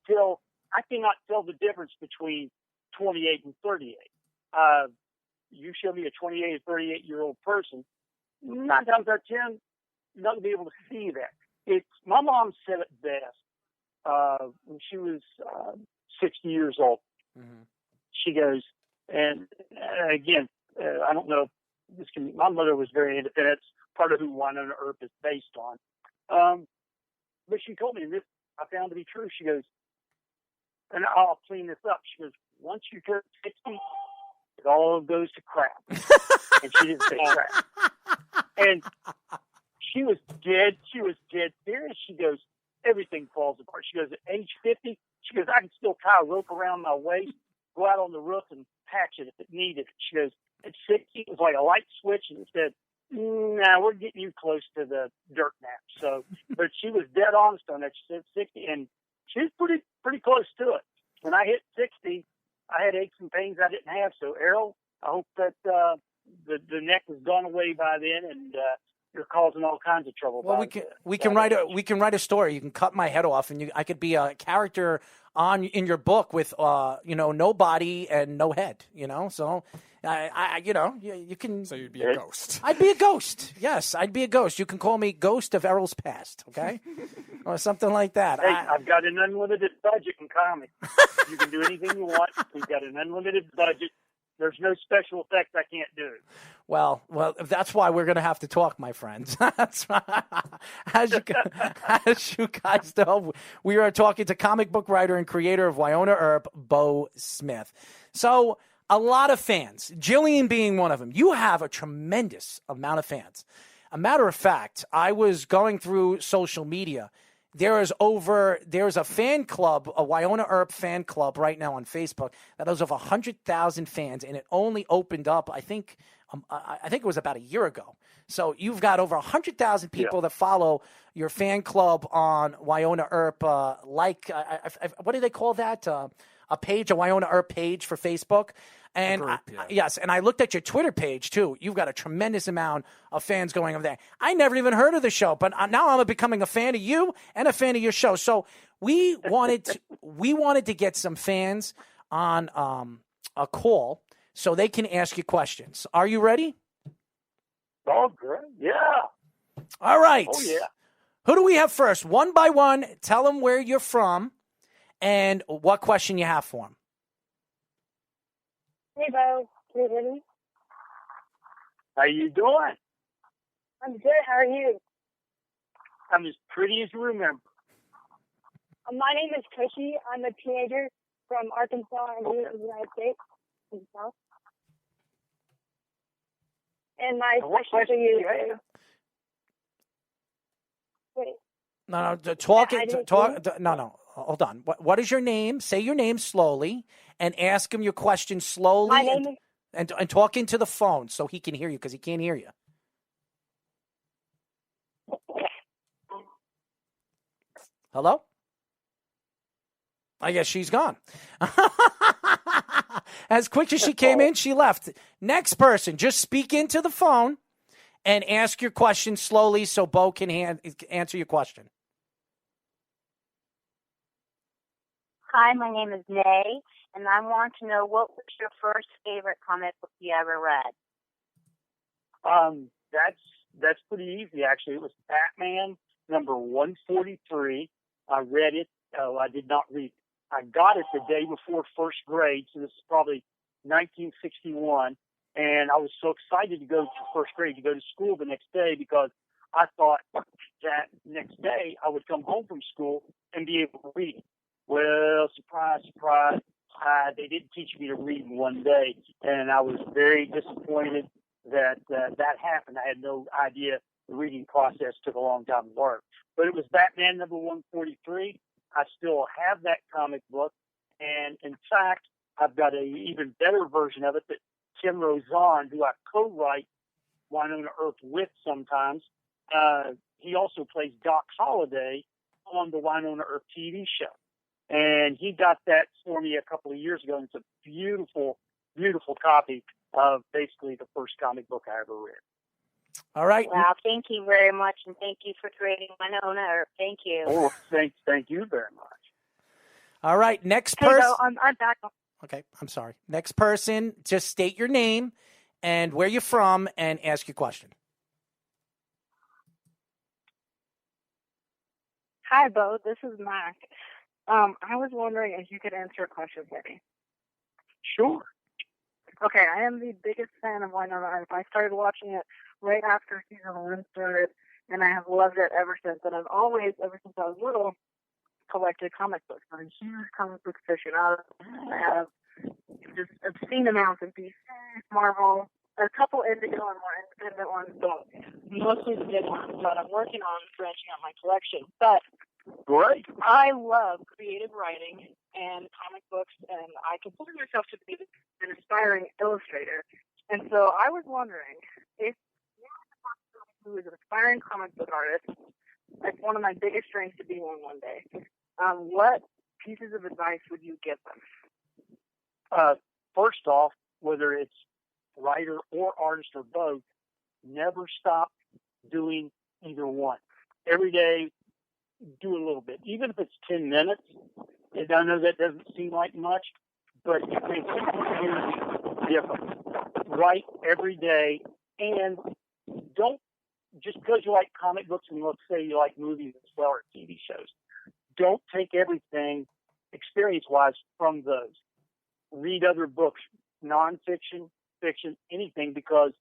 I cannot tell the difference between 28 and 38. You show me a 28 or 38-year-old person, 9 times out of 10, you're not going to be able to see that. My mom said it best when she was 60 years old. Mm-hmm. She goes, and again, I don't know. My mother was very independent. It's part of who Wynonna Earp is based on. But she told me, and this I found to be true. She goes, and I'll clean this up. She goes, once you turn 60, it all goes to crap. And she didn't say crap. And she was dead serious. She goes, everything falls apart. She goes, at age 50, she goes, I can still tie a rope around my waist, go out on the roof and patch it if it needed it. She goes, at 60, it was like a light switch and it said, nah, we're getting you close to the dirt nap. So, but she was dead honest on that. She said 60, and she was pretty close to it. When I hit 60, I had aches and pains I didn't have. So, Errol, I hope that the neck has gone away by then, and you're causing all kinds of trouble. Well, we can write a story. You can cut my head off, and I could be a character in your book with no body and no head. So you can. So you'd be a ghost. I'd be a ghost. Yes, I'd be a ghost. You can call me Ghost of Errol's Past, okay, or something like that. Hey, I've got an unlimited budget in comics. You can do anything you want. We've got an unlimited budget. There's no special effects I can't do. Well, that's why we're going to have to talk, my friends. That's as you guys know, we are talking to comic book writer and creator of Wynonna Earp, Beau Smith. So a lot of fans, Jillian being one of them. You have a tremendous amount of fans. A matter of fact, I was going through social media. There's a fan club, a Wynonna Earp fan club right now on Facebook that has over 100,000 fans, and it only opened up, I think it was about a year ago. So you've got over 100,000 people that follow your fan club on Wynonna Earp. What do they call that? A page, a Wynonna Earp page for Facebook. And yes, and I looked at your Twitter page too. You've got a tremendous amount of fans going over there. I never even heard of the show, but now I'm becoming a fan of you and a fan of your show. So we wanted to get some fans on a call so they can ask you questions. Are you ready? Oh, great! Yeah. All right. Oh, yeah. Who do we have first? One by one. Tell them where you're from and what question you have for them. Hey, Beau. Can you hear me? How you doing? I'm good. How are you? I'm as pretty as you remember. My name is Cushy. I'm a teenager from Arkansas in the United States. And my question to you is... Wait. No. No. Hold on. What is your name? Say your name slowly and ask him your question slowly. My name is... and talk into the phone so he can hear you because he can't hear you. Hello? I guess she's gone. As quick as she came in, she left. Next person, just speak into the phone and ask your question slowly so Beau can answer your question. Hi, my name is Nay, and I want to know what was your first favorite comic book you ever read? That's pretty easy, actually. It was Batman number 143. I read it. I did not read it. I got it the day before first grade, so this is probably 1961, and I was so excited to go to first grade, to go to school the next day, because I thought that next day I would come home from school and be able to read. Well, surprise, surprise, they didn't teach me to read in one day, and I was very disappointed that that happened. I had no idea the reading process took a long time to learn. But it was Batman number 143. I still have that comic book, and in fact, I've got an even better version of it that Tim Rozon, who I co-write Wynonna Earp with sometimes, he also plays Doc Holliday on the Wynonna Earp TV show. And he got that for me a couple of years ago, and it's a beautiful, beautiful copy of basically the first comic book I ever read. All right. Wow, thank you very much, and thank you for creating Wynonna Earp. Thank you. Oh, thank you very much. All right, next person. Hey, I'm back. Okay, I'm sorry. Next person, just state your name and where you're from and ask your question. Hi, Beau. This is Mac. I was wondering if you could answer a question for me. Sure. Okay, I am the biggest fan of Wynonna Earp. I started watching it right after season 1 started, and I have loved it ever since. And I've always, ever since I was little, collected comic books. I'm a huge comic book aficionado. I have just obscene amounts of DC, Marvel, a couple individual and more independent ones, but mostly the big ones. But I'm working on branching out my collection. But great. I love creative writing and comic books, and I consider myself to be an aspiring illustrator. And so I was wondering if who is an aspiring comic book artist, it's one of my biggest dreams to be one day. What pieces of advice would you give them? First off, whether it's writer or artist or both, never stop doing either one. Every day, do a little bit, even if it's 10 minutes. And I know that doesn't seem like much, but it makes a huge difference. Write every day, and don't, just because you like comic books and let's say you like movies as well or TV shows, don't take everything experience-wise from those. Read other books, nonfiction, fiction, anything, because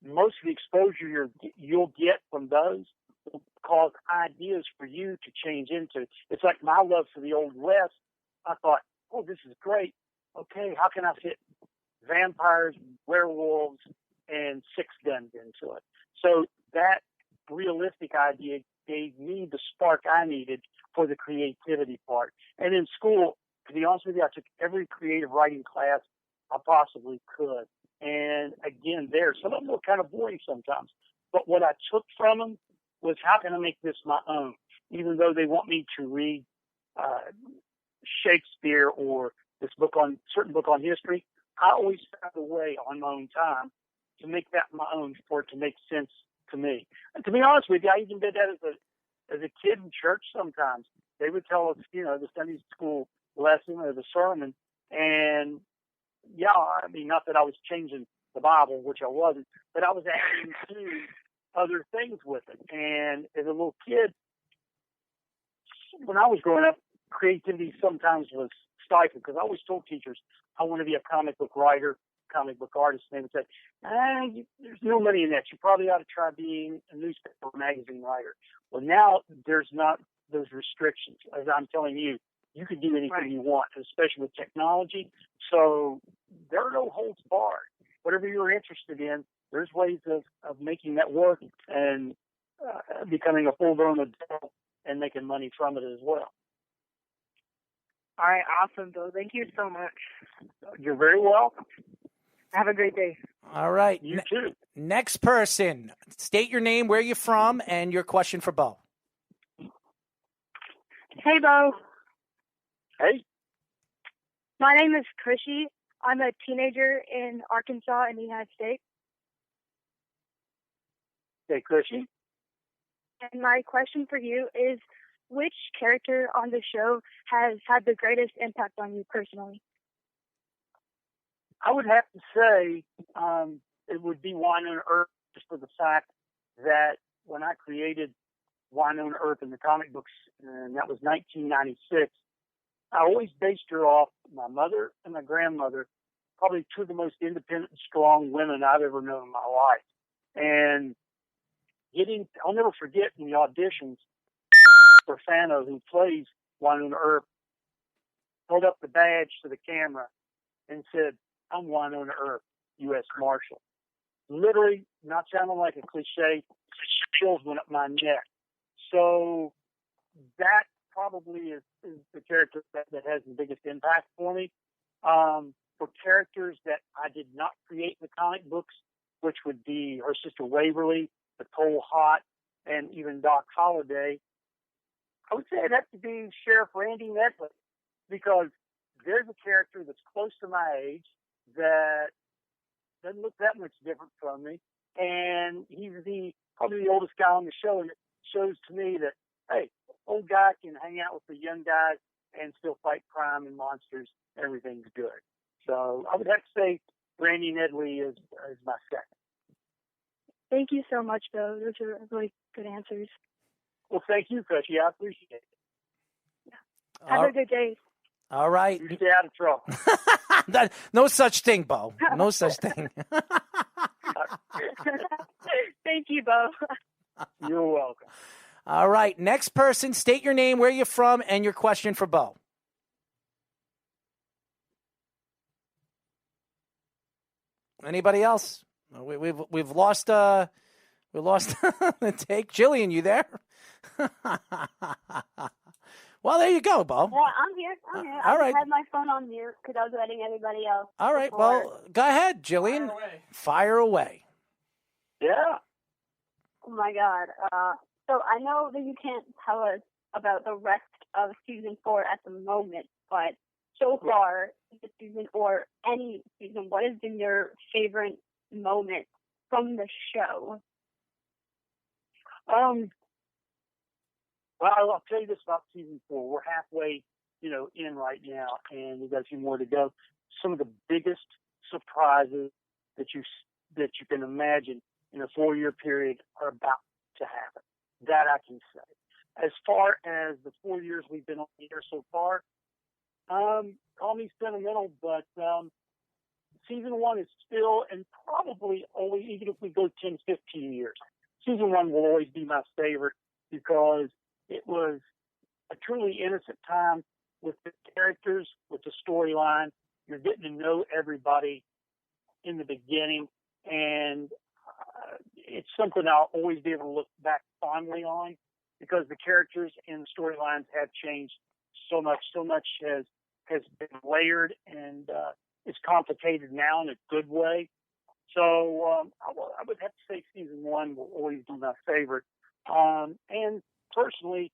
most of the exposure you'll get from those will cause ideas for you to change into. It's like my love for the Old West. I thought, oh, this is great. Okay, how can I fit vampires, werewolves, and six guns into it? So that realistic idea gave me the spark I needed for the creativity part. And in school, to be honest with you, I took every creative writing class I possibly could. And again, some of them were kind of boring sometimes. But what I took from them was, how can I make this my own? Even though they want me to read Shakespeare or this certain book on history, I always found a way on my own time to make that my own, for it to make sense to me. And to be honest with you, I even did that as a kid in church sometimes. They would tell us, the Sunday school lesson or the sermon, and yeah, I mean, not that I was changing the Bible, which I wasn't, but I was adding to other things with it. And as a little kid, when I was growing up, creativity sometimes was stifled, because I always told teachers I want to be a comic book writer, comic book artist, and they would say, there's no money in that. You probably ought to try being a newspaper or magazine writer. Well, now there's not those restrictions. As I'm telling you, you can do anything you want, especially with technology. So there are no holds barred. Whatever you're interested in, there's ways of making that work and becoming a full-grown adult and making money from it as well. All right, awesome, Bill. Thank you so much. You're very welcome. Have a great day. All right. You too. Next person. State your name, where you're from, and your question for Beau. Hey, Beau. Hey. My name is Chrissy. I'm a teenager in Arkansas in the United States. Hey, Chrissy. And my question for you is, which character on the show has had the greatest impact on you personally? I would have to say it would be Wynonna Earp, just for the fact that when I created Wynonna Earp in the comic books, and that was 1996, I always based her off my mother and my grandmother, probably two of the most independent, strong women I've ever known in my life. And I'll never forget in the auditions, Fano, who plays Wynonna Earp, held up the badge to the camera and said, "I'm Wynonna Earp, U.S. Marshal." Literally, not sounding like a cliche, chills went up my neck. So that probably is the character that has the biggest impact for me. For characters that I did not create in the comic books, which would be her sister Waverly, the Cole Hot, and even Doc Holliday, I would say it'd have to be Sheriff Randy Nedley, because there's a character that's close to my age that doesn't look that much different from me, and he's probably the oldest guy on the show, and it shows to me that, hey, old guy can hang out with the young guys and still fight crime and monsters. Everything's good. So I would have to say Randy Nedley is my second. Thank you so much, Beau. Those are really good answers. Well, thank you, Cushy. I appreciate it. Yeah. Have a good day. All right. You stay out of trouble. No such thing, Beau. No such thing. Thank you, Beau. You're welcome. All right. Next person, state your name, where you're from, and your question for Beau. Anybody else? We've lost the take. Jillian, you there? Well, there you go, Beau. Yeah, I'm here. All right. I had my phone on mute because I was letting everybody else. All right. Well, go ahead, Jillian. Fire away. Yeah. Oh, my God. So I know that you can't tell us about the rest of season 4 at the moment, but so far, this season or any season, what has been your favorite moment from the show? Well, I'll tell you this about season 4. We're halfway, in right now, and we've got a few more to go. Some of the biggest surprises that you can imagine in a 4-year period are about to happen. That I can say. As far as the 4 years we've been on the air so far, call me sentimental, but season 1 is still, and probably only, even if we go 10, 15 years, season 1 will always be my favorite because it was a truly innocent time with the characters, with the storyline. You're getting to know everybody in the beginning, and it's something I'll always be able to look back fondly on because the characters and the storylines have changed so much. So much has been layered, and it's complicated now in a good way. So I would have to say season 1 will always be my favorite. And personally,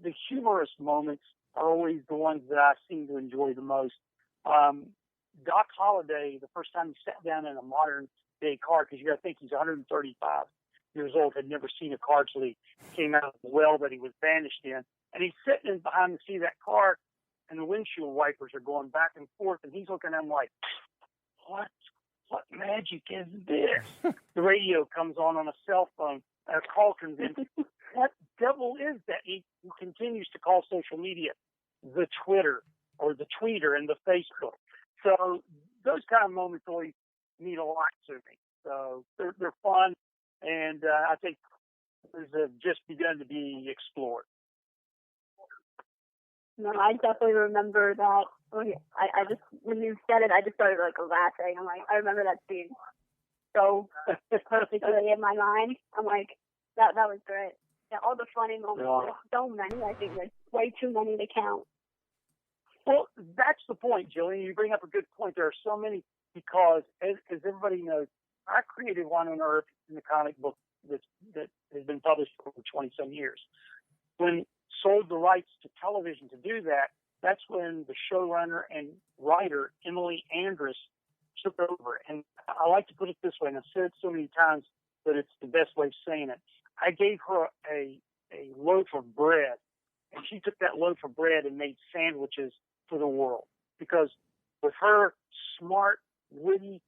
the humorous moments are always the ones that I seem to enjoy the most. Doc Holliday, the first time he sat down in a modern day car, because you got to think he's 135 years old, had never seen a car till he came out of the well that he was banished in. And he's sitting in behind the seat of that car, and the windshield wipers are going back and forth, and he's looking at him like, what magic is this? The radio comes on a cell phone, a call comes in. What devil is that? He continues to call social media the Twitter or the Tweeter and the Facebook. So those kind of moments always mean a lot to me. So they're fun, and I think they've just begun to be explored. No, I definitely remember that. I just, when you said it, I just started laughing. I'm like, I remember that scene so perfectly in my mind. I'm like, that was great. Yeah, all the funny moments. Yeah. There's so many. I think there's way too many to count. Well, that's the point, Jillian. You bring up a good point. There are so many because, as everybody knows, I created Wynonna Earp in the comic book that has been published for over 20-some years. When sold the rights to television to do that, that's when the showrunner and writer, Emily Andress, took over. And I like to put it this way, and I've said it so many times that it's the best way of saying it. I gave her a loaf of bread, and she took that loaf of bread and made sandwiches for the world. Because with her smart, witty,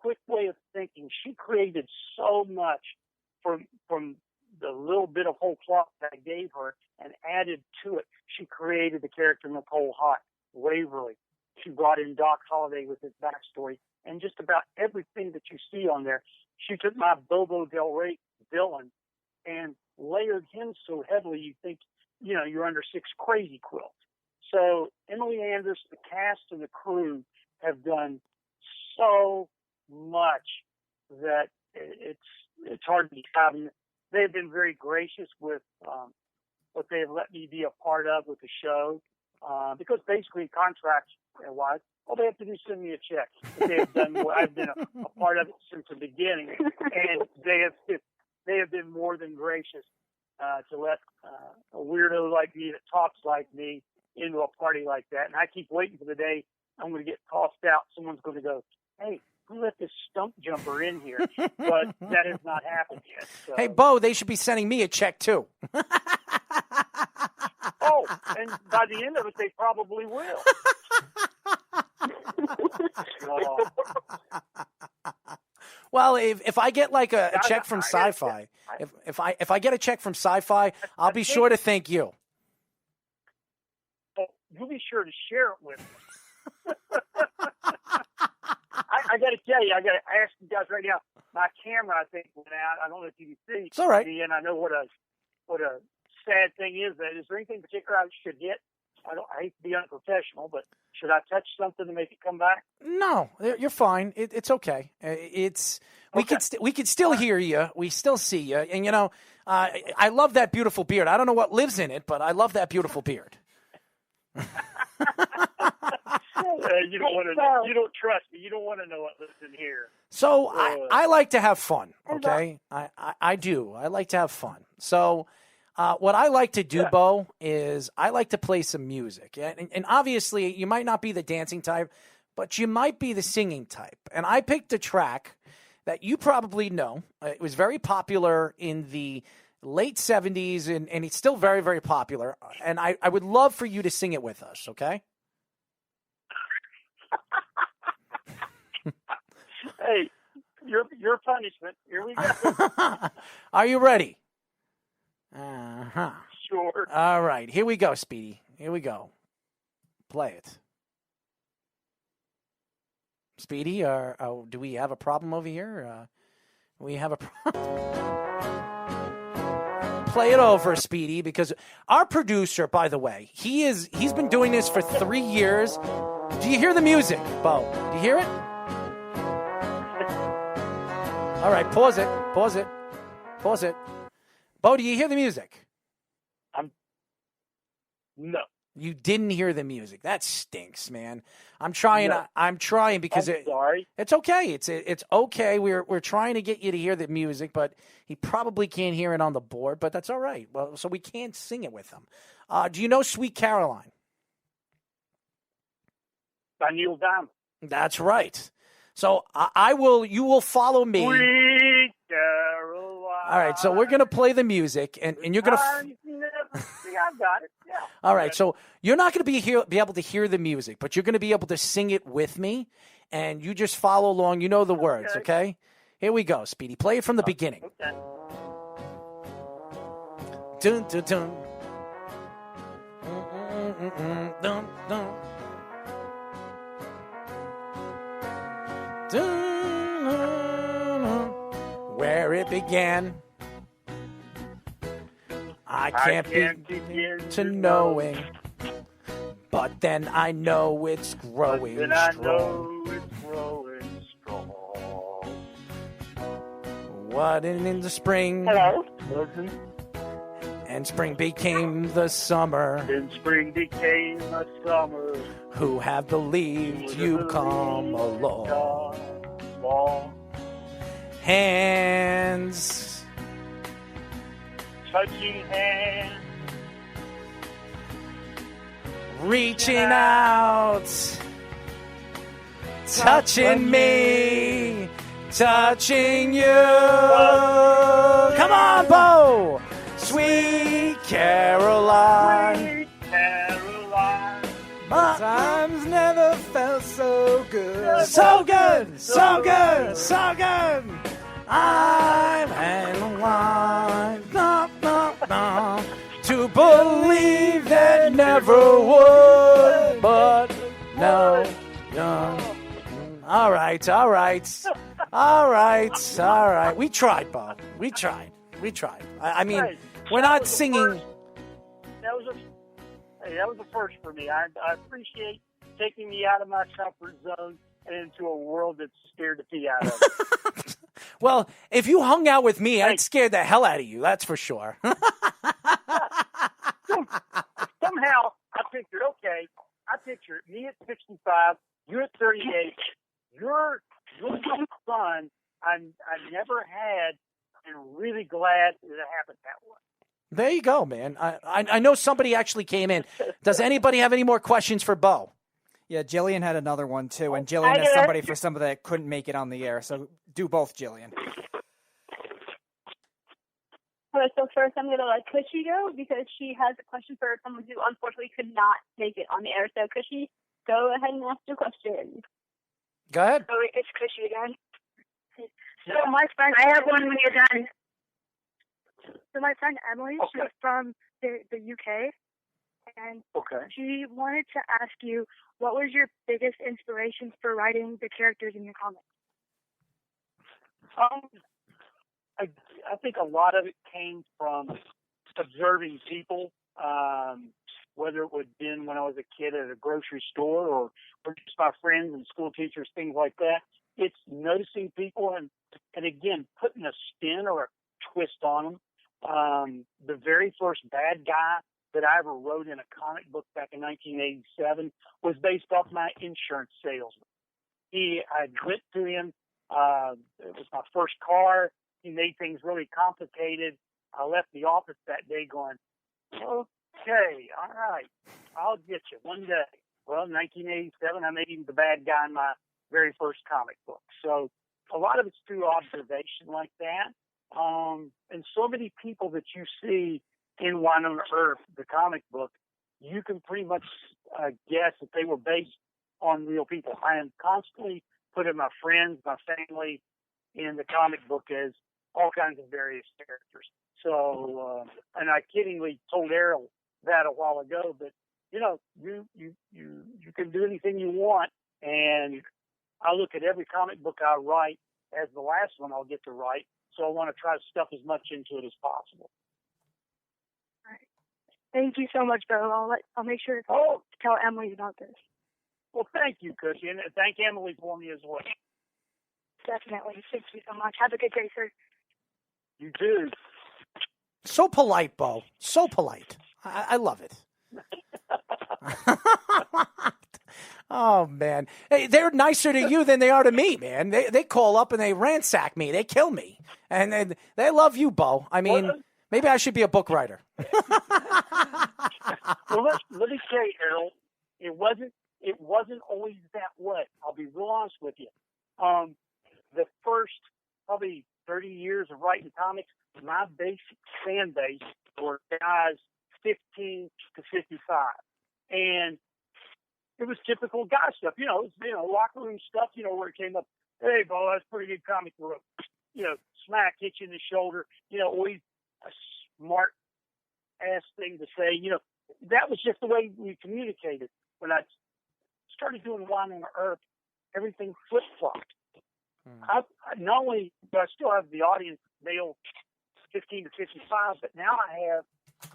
quick way of thinking, she created so much from the little bit of whole cloth that I gave her and added to it. She created the character Nicole Hott, Waverly. She brought in Doc Holliday with his backstory, and just about everything that you see on there. She took my Bobo Del Rey villain and layered him so heavily you think, you're under 6 crazy quilts. So Emily Andress, the cast and the crew have done so much that it's hard to describe. They've been very gracious with what they have let me be a part of with the show, because basically contract-wise, all they have to do is send me a check. They've done more. I've been a part of it since the beginning, and they have been more than gracious to let a weirdo like me that talks like me into a party like that. And I keep waiting for the day I'm going to get tossed out. Someone's going to go, hey, who let this stump jumper in here? But that has not happened yet. So. Hey, Beau, they should be sending me a check, too. Oh, and by the end of it, they probably will. Well, if I get a check from SyFy, if I get a check from SyFy, I'll be sure to thank you. Oh, you'll be sure to share it with me. I got to tell you, I got to ask you guys right now. My camera, I think, went out. I don't know if you can see. It's all right. And I know what a sad thing is. That is there anything particular I should hit? I hate to be unprofessional, but should I touch something to make it come back? No, you're fine. It's okay. We could still hear you. We still see you. And I love that beautiful beard. I don't know what lives in it, but I love that beautiful beard. You don't trust me. You don't want to know what lives in here. So I like to have fun. Okay, I do. I like to have fun. So. What I like to do, Beau, is I like to play some music. And obviously, you might not be the dancing type, but you might be the singing type. And I picked a track that you probably know. It was very popular in the late 70s, and it's still very, very popular. And I would love for you to sing it with us, okay? Hey, your punishment. Here we go. Are you ready? Uh-huh. Sure. All right. Here we go, Speedy. Here we go. Play it. Speedy, do we have a problem over here? We have a problem. Play it over, Speedy, because our producer, by the way, he's been doing this for 3 years. Do you hear the music, Beau? Do you hear it? All right, pause it. Beau, do you hear the music? No. You didn't hear the music. That stinks, man. I'm trying. No. I'm trying because sorry. It's okay. It's okay. We're trying to get you to hear the music, but he probably can't hear it on the board. But that's all right. Well, so we can't sing it with him. Do you know "Sweet Caroline"? By Neil Diamond. That's right. So I will. You will follow me. Sweet Caroline. All right. So we're gonna play the music, and you're gonna. I've got it. Yeah. All right, so you're not going to be able to hear the music, but you're going to be able to sing it with me, and you just follow along. You know the words, okay? Here we go, Speedy. Play it from the beginning. Okay. Dun, dun, dun. Dun, dun. Dun, dun, dun. Where it began. I can't begin to knowing, but then I know it's growing strong. What in the spring? Hello? And spring became the summer. Then spring became the summer. Who have believed you come along? Hands. Touching hands, reaching out, touching me, touching you. Come on, Beau! Sweet Caroline. Sweet Caroline. My times never felt so good. So good, so good, so good. I'm alive. To believe that never would, but no. All right. We tried, Beau. We tried. I mean, we're not singing. That was a first for me. I appreciate taking me out of my comfort zone and into a world that's scared to pee out of. Well, if you hung out with me, I'd scare the hell out of you. That's for sure. Somehow, I pictured me at 65, you at 38, your son I never had, and really glad that it happened that way. There you go, man. I know somebody actually came in. Does anybody have any more questions for Beau? Yeah, Jillian had another one, too, and Jillian has somebody for somebody that couldn't make it on the air, so do both, Jillian. So first I'm going to let Cushy go, because she has a question for someone who unfortunately could not make it on the air. So Cushy, go ahead and ask your question. Go ahead. Oh, it's Cushy again. So my friend, I have one when you're done. So my friend Emily, she's from the UK, and she wanted to ask you, what was your biggest inspiration for writing the characters in your comics? I think a lot of it came from observing people, whether it would have been when I was a kid at a grocery store or just my friends and school teachers, things like that. It's noticing people and again, putting a spin or a twist on them. The very first bad guy that I ever wrote in a comic book back in 1987 was based off my insurance salesman. I went to him. It was my first car. He made things really complicated. I left the office that day going, okay, all right, I'll get you one day. Well, in 1987, I made him the bad guy in my very first comic book. So a lot of it's through observation like that. And so many people that you see in Wynonna Earp, the comic book, you can pretty much guess that they were based on real people. I am constantly putting my friends, my family in the comic book as all kinds of various characters. So, and I kiddingly told Errol that a while ago, but you know, you can do anything you want, and I look at every comic book I write as the last one I'll get to write, so I want to try to stuff as much into it as possible. All right. Thank you so much, Beau. I'll make sure to tell Emily about this. Well, thank you, Cookie, and thank Emily for me as well. Definitely. Thank you so much. Have a good day, sir. You too. So polite, Beau. So polite. I love it. Oh, man. Hey, they're nicer to you than they are to me, man. They call up and they ransack me. They kill me. And they love you, Beau. I mean, maybe I should be a book writer. Well, let me say, Errol, it wasn't always that way. I'll be real honest with you. The first probably 30 years of writing comics, my basic fan base were guys 15 to 55. And it was typical guy stuff, locker room stuff, where it came up, hey, Beau, that's a pretty good comic book. Smack, hit you in the shoulder, always a smart ass thing to say, that was just the way we communicated. When I started doing Wynonna Earp, everything flip-flopped. I not only do I still have the audience male 15 to 55, but now I have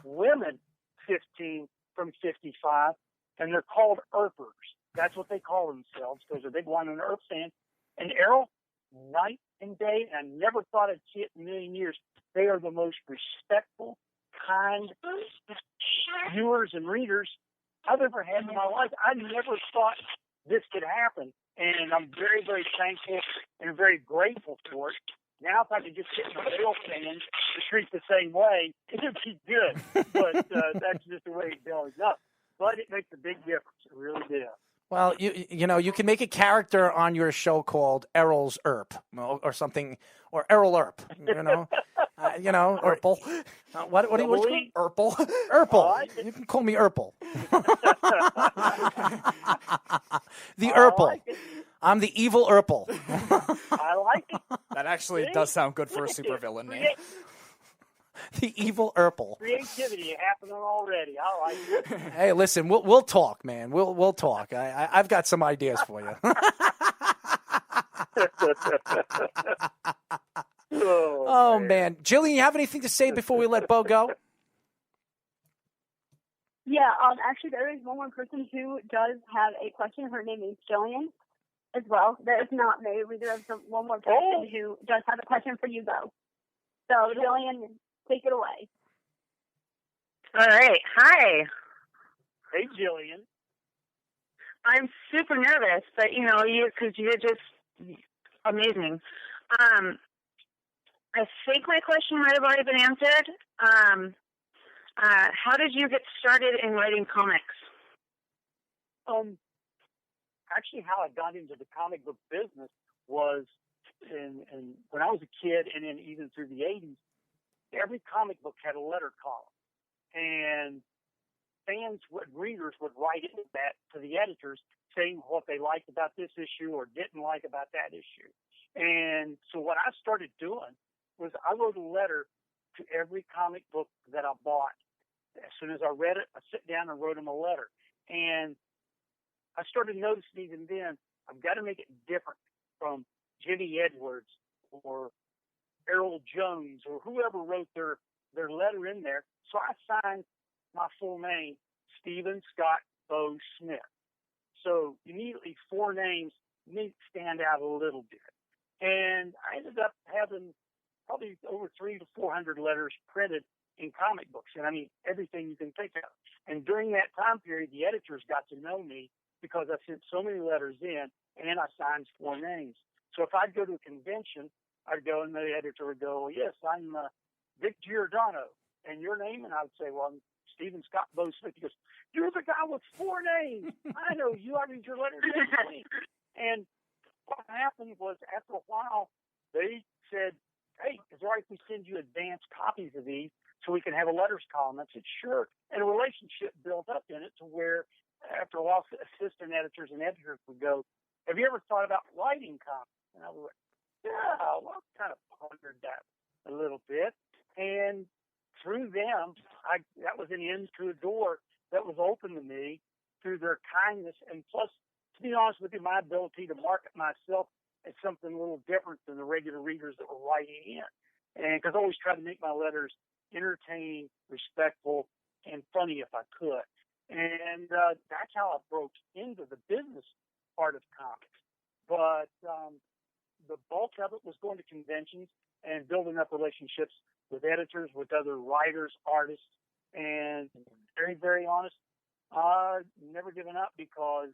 women 15 from 55, and they're called Earpers. That's what they call themselves because they're big Wynonna Earp fans. And Errol, night and day, and I never thought I'd see it in a million years, they are the most respectful, kind viewers and readers I've ever had in my life. I never thought this could happen, and I'm very, very thankful and very grateful for it. Now, if I could just get my real fans to treat the same way, it would be good. But that's just the way it goes up. But it makes a big difference. It really does. Well, you can make a character on your show called Errol's Earp or something, or Errol Earp, Urple. What do you want? Urple. Urple. You can call me Urple. The Urple. Like I'm the evil Urple. I like it. That actually does sound good for a supervillain name. The evil Urple. Creativity happening already. I like it. Hey, listen, we'll talk, man. We'll talk. I've got some ideas for you. Oh man, Jillian, you have anything to say before we let Beau go? Yeah. Actually, there is one more person who does have a question. Her name is Jillian, as well. That is not me. We do have one more person who does have a question for you, Beau. So, Jillian, take it away. All right. Hi. Hey, Jillian. I'm super nervous, but because you're just amazing. I think my question might have already been answered. How did you get started in writing comics? Actually, how I got into the comic book business was when I was a kid, and then even through the 80s, every comic book had a letter column, and readers would write into that to the editors saying what they liked about this issue or didn't like about that issue. And so what I started doing was I wrote a letter to every comic book that I bought. As soon as I read it, I sit down and wrote them a letter. And I started noticing even then, I've got to make it different from Jimmy Edwards or Errol Jones or whoever wrote their letter in there. So I signed my full name, Stephen Scott Beau Smith. So immediately 4 names need to stand out a little bit. And I ended up having probably over 300 to 400 letters printed in comic books. And I mean, everything you can think of. And during that time period, the editors got to know me because I sent so many letters in and I signed 4 names. So if I'd go to a convention, I'd go and the editor would go, yes, I'm Dick Giordano. And your name? And I would say, well, I'm Stephen Scott Beau Smith. He goes, you're the guy with 4 names. I know you. I read your letters every week. And what happened was after a while, they said, hey, is it all right if we send you advanced copies of these so we can have a letters column? I said, sure. And a relationship built up in it to where after a while, assistant editors and editors would go, have you ever thought about writing comics? And I was like, yeah, well, I kind of pondered that a little bit. And through them, that was an end to a door that was open to me through their kindness. And plus, to be honest with you, my ability to market myself as something a little different than the regular readers that were writing in. And because I always tried to make my letters entertaining, respectful, and funny if I could. And that's how I broke into the business part of comics. But the bulk of it was going to conventions and building up relationships with editors, with other writers, artists, and very, very honest, never given up, because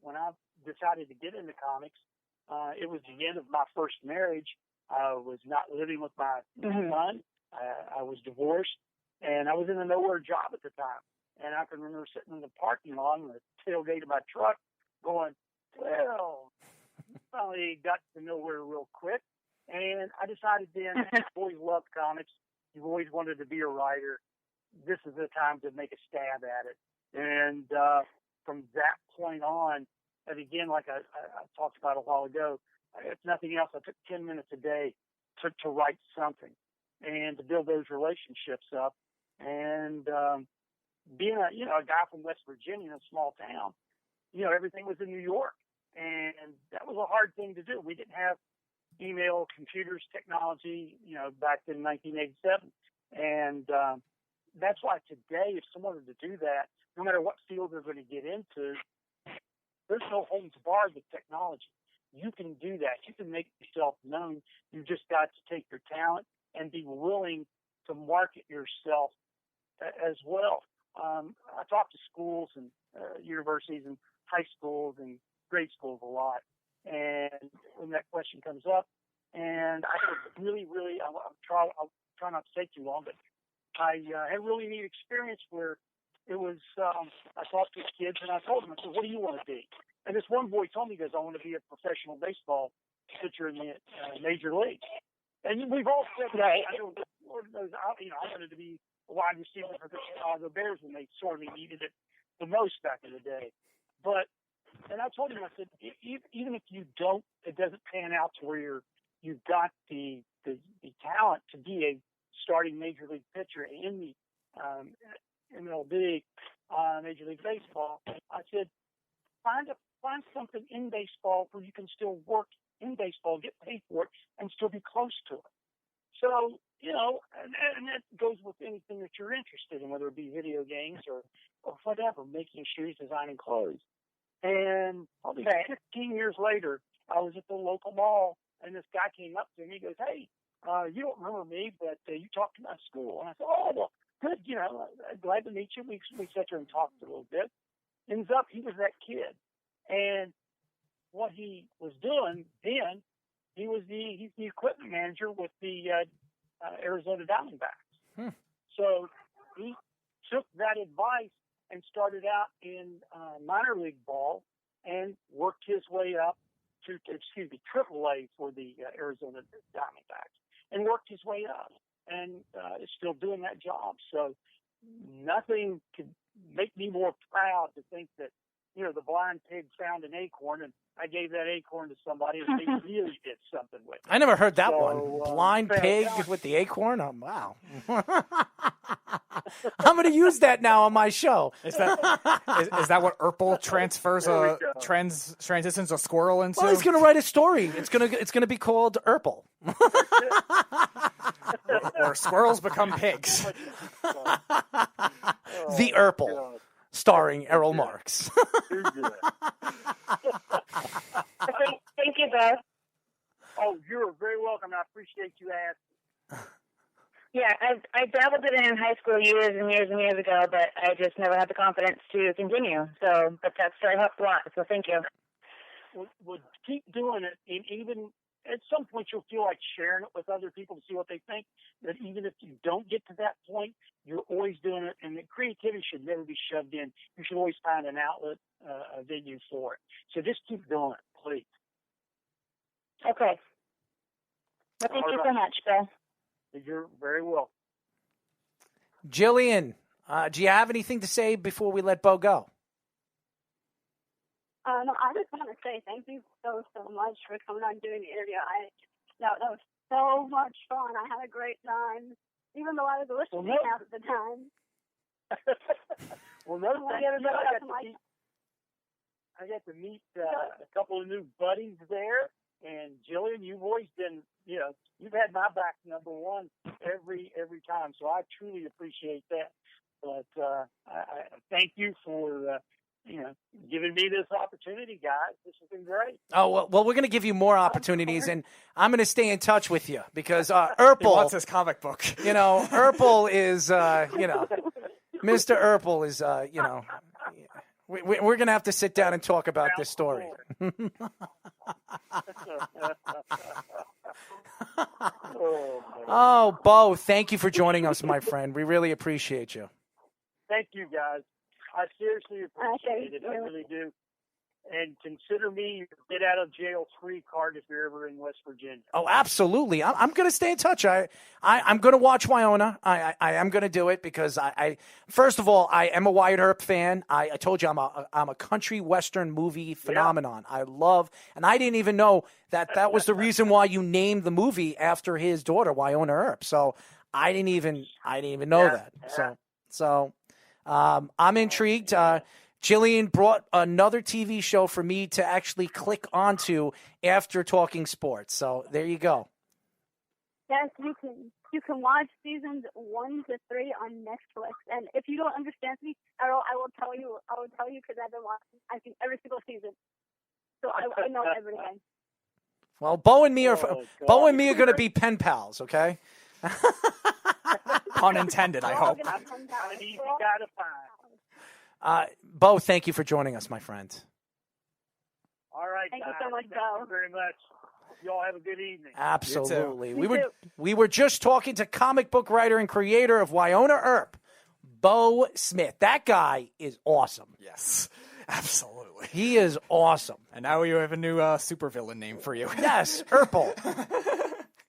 when I decided to get into comics, it was the end of my first marriage. I was not living with my son. I was divorced, and I was in a nowhere job at the time. And I can remember sitting in the parking lot on the tailgate of my truck going, well, finally got to nowhere real quick. And I decided then, I've always loved comics. You've always wanted to be a writer. This is the time to make a stab at it. And from that point on, and again, like I talked about a while ago, if nothing else, I took 10 minutes a day to write something and to build those relationships up. And being a guy from West Virginia in a small town, everything was in New York. And that was a hard thing to do. We didn't have email, computers, technology, back in 1987. And that's why today, if someone were to do that, no matter what field they're going to get into, there's no holds barred with technology. You can do that. You can make yourself known. You just got to take your talent and be willing to market yourself as well. I talk to schools and universities and high schools and grade schools a lot. And when that question comes up, and I had I'll try not to take too long, but I had a really neat experience where it was, I talked to kids and I told them, I said, what do you want to be? And this one boy told me, he goes, I want to be a professional baseball pitcher in the major league. And we've all said that. I know, Lord knows, I wanted to be a wide receiver for the Chicago Bears when they sorely needed it the most back in the day. And I told him, I said, even if it doesn't pan out to where you've got the talent to be a starting major league pitcher in the MLB, Major League Baseball, I said, find something in baseball where you can still work in baseball, get paid for it, and still be close to it. So, and that goes with anything that you're interested in, whether it be video games or whatever, making shoes, designing clothes. And probably 15 years later, I was at the local mall, and this guy came up to me. He goes, hey, you don't remember me, but you talked to my school. And I said, oh, well, good, glad to meet you. We sat there and talked a little bit. Ends up, he was that kid. And what he was doing then, he's the equipment manager with the Arizona Diamondbacks. So he took that advice and started out in minor league ball and worked his way up to, AAA for the Arizona Diamondbacks, and worked his way up, and is still doing that job. So nothing could make me more proud to think that, the blind pig found an acorn, and I gave that acorn to somebody and they really did something with it. I never heard that one. Blind pig with the acorn? Oh, wow. I'm going to use that now on my show. Is that what Earp transitions a squirrel into? Well, he's going to write a story. It's going to be called Earp. Or squirrels become pigs. The Earp, starring Errol Marks. Thank you, Beau. Oh, you're very welcome. I appreciate you asking. Yeah, I dabbled in it in high school years and years and years ago, but I just never had the confidence to continue. So, but that story helped a lot. So, thank you. Well, keep doing it, and even at some point you'll feel like sharing it with other people to see what they think. That even if you don't get to that point, you're always doing it, and the creativity should never be shoved in. You should always find an outlet, a venue for it. So just keep doing it, please. Okay. Well, thank you so much, Bill. You're very welcome. Jillian, do you have anything to say before we let Beau go? No, I just want to say thank you so much for coming on doing the interview. That was so much fun. I had a great time, even though I was listening half the time. Well, no, I got to meet a couple of new buddies there, and Jillian, you've always been, you've had my back number one every time, so I truly appreciate that. But I thank you for giving me this opportunity, guys. This has been great. Oh, well, we're going to give you more opportunities, and I'm going to stay in touch with you because Earp he wants his comic book. Earp is, Mr. Earp is, we're going to have to sit down and talk about this story. Oh, Beau, thank you for joining us, my friend. We really appreciate you. Thank you, guys. I seriously appreciate it. I really do. And consider me your get out of jail free card if you're ever in West Virginia. Oh, absolutely. I'm going to stay in touch. I'm going to watch Wynonna. I am going to do it because I first of all, I am a Wyatt Earp fan. I told you I'm a country western movie phenomenon. Yeah. I love, and I didn't even know that was the reason why you named the movie after his daughter, Wynonna Earp. So I didn't even know that. Yeah. So I'm intrigued. Jillian brought another TV show for me to actually click onto after talking sports. So there you go. Yes, you can watch seasons 1 to 3 on Netflix. And if you don't understand me at all, I will tell you because I've been watching, I think, every single season. So I know everything. Well, Beau and me are going to be pen pals, okay? Pun intended, I hope. Beau, thank you for joining us, my friend. All right, thank you so much, Beau. Thank you very much. You all have a good evening. Absolutely. We were just talking to comic book writer and creator of Wynonna Earp, Beau Smith. That guy is awesome. Yes, absolutely. He is awesome. And now you have a new supervillain name for you. Yes, Earple.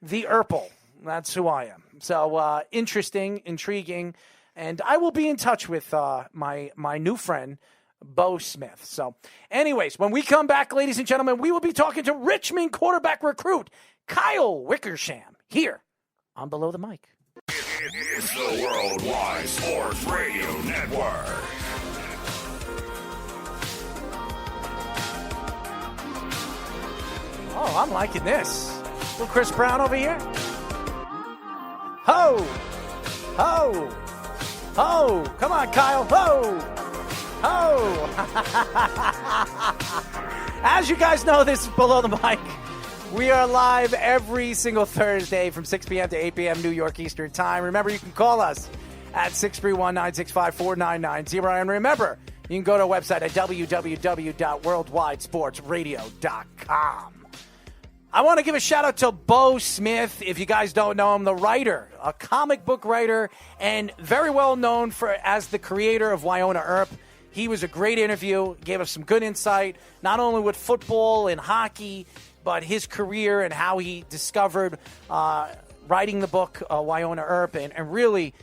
The Earple. That's who I am. So interesting, intriguing. And I will be in touch with my new friend, Beau Smith. So anyways, when we come back, ladies and gentlemen, we will be talking to Richmond quarterback recruit Kyle Wickersham here on Below the Mic. It's the Worldwide Sports Radio Network. Oh, I'm liking this. Little Chris Brown over here. Ho! Ho! Ho! Come on, Kyle. Ho! Ho! As you guys know, this is Below the Mic. We are live every single Thursday from 6 p.m. to 8 p.m. New York Eastern Time. Remember, you can call us at 631-965-4990. And remember, you can go to our website at www.worldwidesportsradio.com. I want to give a shout out to Beau Smith. If you guys don't know him, the writer, a comic book writer, and very well known as the creator of Wynonna Earp. He was a great interview, gave us some good insight, not only with football and hockey, but his career and how he discovered writing the book Wynonna Earp and really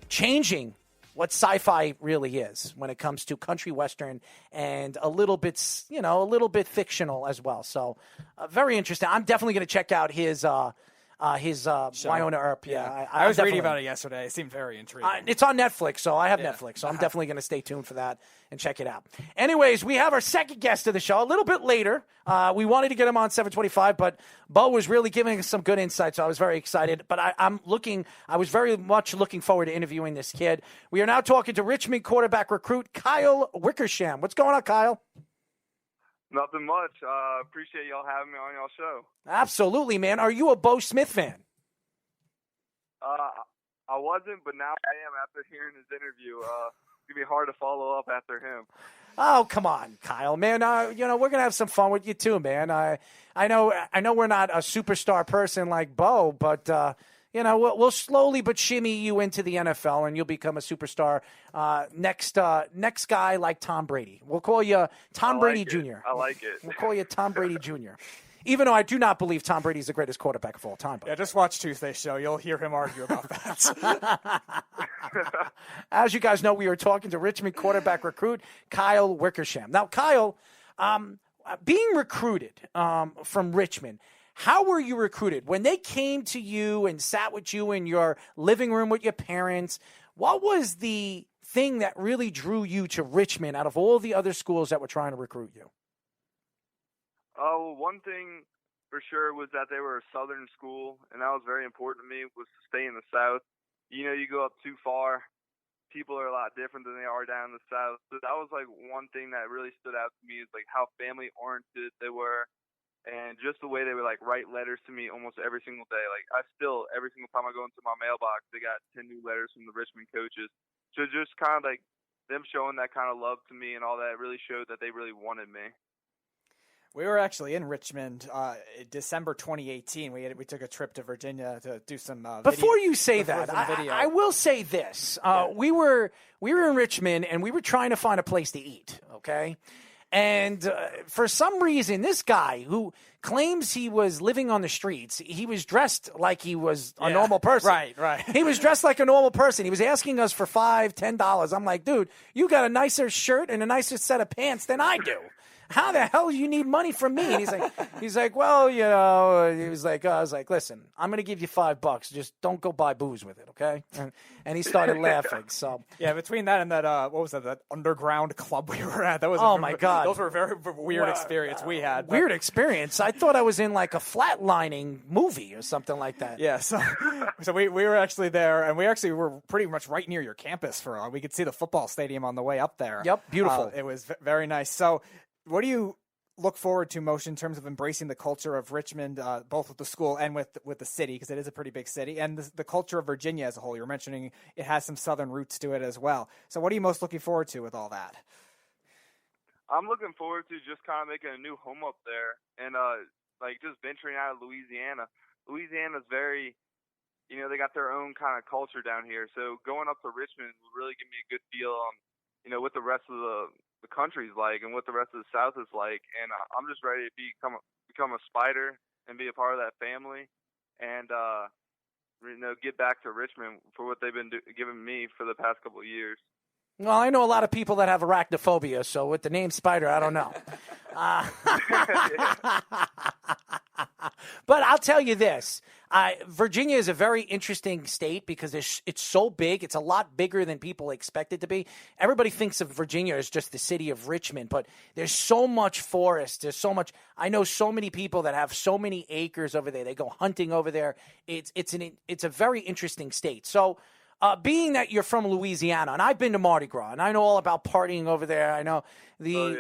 changing what SyFy really is when it comes to country western and a little bit fictional as well. So very interesting. I'm definitely going to check out his Wynonna Earp. Yeah, I was reading about it yesterday. It seemed very intriguing. It's on Netflix, so I have Netflix, so I'm definitely going to stay tuned for that and check it out. Anyways, we have our second guest of the show a little bit later. We wanted to get him on 7:25, but Beau was really giving us some good insight, so I was very excited. But I was very much looking forward to interviewing this kid. We are now talking to Richmond quarterback recruit Kyle Wickersham. What's going on, Kyle? Nothing much. Appreciate y'all having me on y'all show. Absolutely, man. Are you a Beau Smith fan? I wasn't, but now I am after hearing his interview. It's going to be hard to follow up after him. Oh, come on, Kyle, man. We're going to have some fun with you too, man. I know we're not a superstar person like Beau, but we'll slowly but shimmy you into the NFL, and you'll become a superstar. Next guy like Tom Brady. We'll call you Tom Brady Jr. I like it. We'll call you Tom Brady Jr. Even though I do not believe Tom Brady is the greatest quarterback of all time. Yeah, just watch Tuesday's show. You'll hear him argue about that. As you guys know, we are talking to Richmond quarterback recruit Kyle Wickersham. Now, Kyle, being recruited from Richmond, how were you recruited? When they came to you and sat with you in your living room with your parents, what was the thing that really drew you to Richmond out of all the other schools that were trying to recruit you? Oh, one thing for sure was that they were a Southern school, and that was very important to me, was to stay in the South. You know, you go up too far, people are a lot different than they are down in the South. So that was, like, one thing that really stood out to me is, like, how family-oriented they were and just the way they would, like, write letters to me almost every single day. Like, every single time I go into my mailbox, they got 10 new letters from the Richmond coaches. So just kind of, like, them showing that kind of love to me and all that really showed that they really wanted me. We were actually in Richmond December 2018. We took a trip to Virginia to do some Before video, you say that, I will say this. We were in Richmond, and we were trying to find a place to eat, okay? And for some reason, this guy who claims he was living on the streets, he was dressed like he was a normal person. Right. He was dressed like a normal person. He was asking us for $5, $10. I'm like, dude, you got a nicer shirt and a nicer set of pants than I do. How the hell do you need money from me? And he's like, well, you know, he was like, I was like, listen, I'm going to give you $5. Just don't go buy booze with it, okay? And he started laughing. So yeah, between that and that, what was that underground club we were at? That was my God. Those were a very weird experience we had. Weird experience. I thought I was in like a flatlining movie or something like that. Yeah, so we were actually there, and we actually were pretty much right near your campus we could see the football stadium on the way up there. Yep, beautiful. It was very nice. So what do you look forward to most in terms of embracing the culture of Richmond, both with the school and with the city, because it is a pretty big city, and the culture of Virginia as a whole? You were mentioning it has some Southern roots to it as well. So what are you most looking forward to with all that? I'm looking forward to just kind of making a new home up there and like just venturing out of Louisiana. Louisiana's very, you know, they got their own kind of culture down here. So going up to Richmond will really give me a good feel on, you know, what the rest of the country's like and what the rest of the South is like, and I'm just ready to become a Spider and be a part of that family, and you know, get back to Richmond for what they've been giving me for the past couple of years. Well, I know a lot of people that have arachnophobia, so with the name Spider, I don't know. But I'll tell you this. Virginia is a very interesting state because it's so big. It's a lot bigger than people expect it to be. Everybody thinks of Virginia as just the city of Richmond, but there's so much forest. There's so much. I know so many people that have so many acres over there. They go hunting over there. It's a very interesting state. So being that you're from Louisiana, and I've been to Mardi Gras, and I know all about partying over there. I know the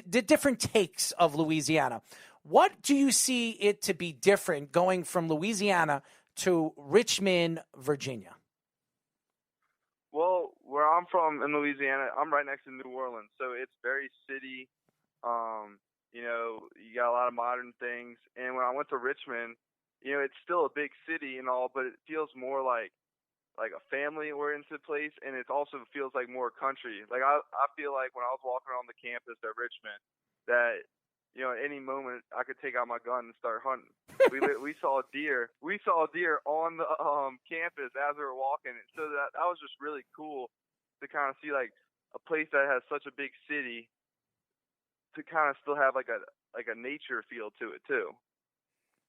different takes of Louisiana. What do you see it to be different going from Louisiana to Richmond, Virginia? Well, where I'm from in Louisiana, I'm right next to New Orleans, so it's very city. You know, you got a lot of modern things. And when I went to Richmond, you know, it's still a big city and all, but it feels more like a family-oriented place, and it also feels like more country. Like I feel like when I was walking around the campus at Richmond that, you know, at any moment I could take out my gun and start hunting. We saw a deer. We saw a deer on the campus as we were walking. So that was just really cool to kind of see like a place that has such a big city to kind of still have like a nature feel to it too.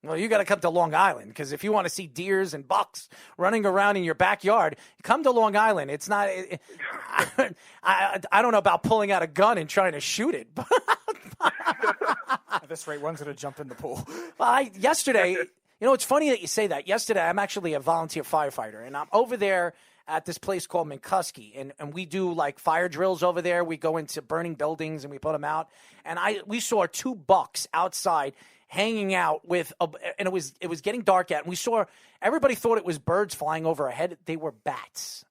Well, you got to come to Long Island, because if you want to see deers and bucks running around in your backyard, come to Long Island. It's not. I don't know about pulling out a gun and trying to shoot it. At this rate, one's going to jump in the pool. Well, yesterday, you know, it's funny that you say that. Yesterday, I'm actually a volunteer firefighter, and I'm over there at this place called McCuskey, and we do like fire drills over there. We go into burning buildings and we put them out. And we saw 2 bucks outside hanging out with, and it was getting dark out, and we saw, everybody thought it was birds flying over our head. They were bats.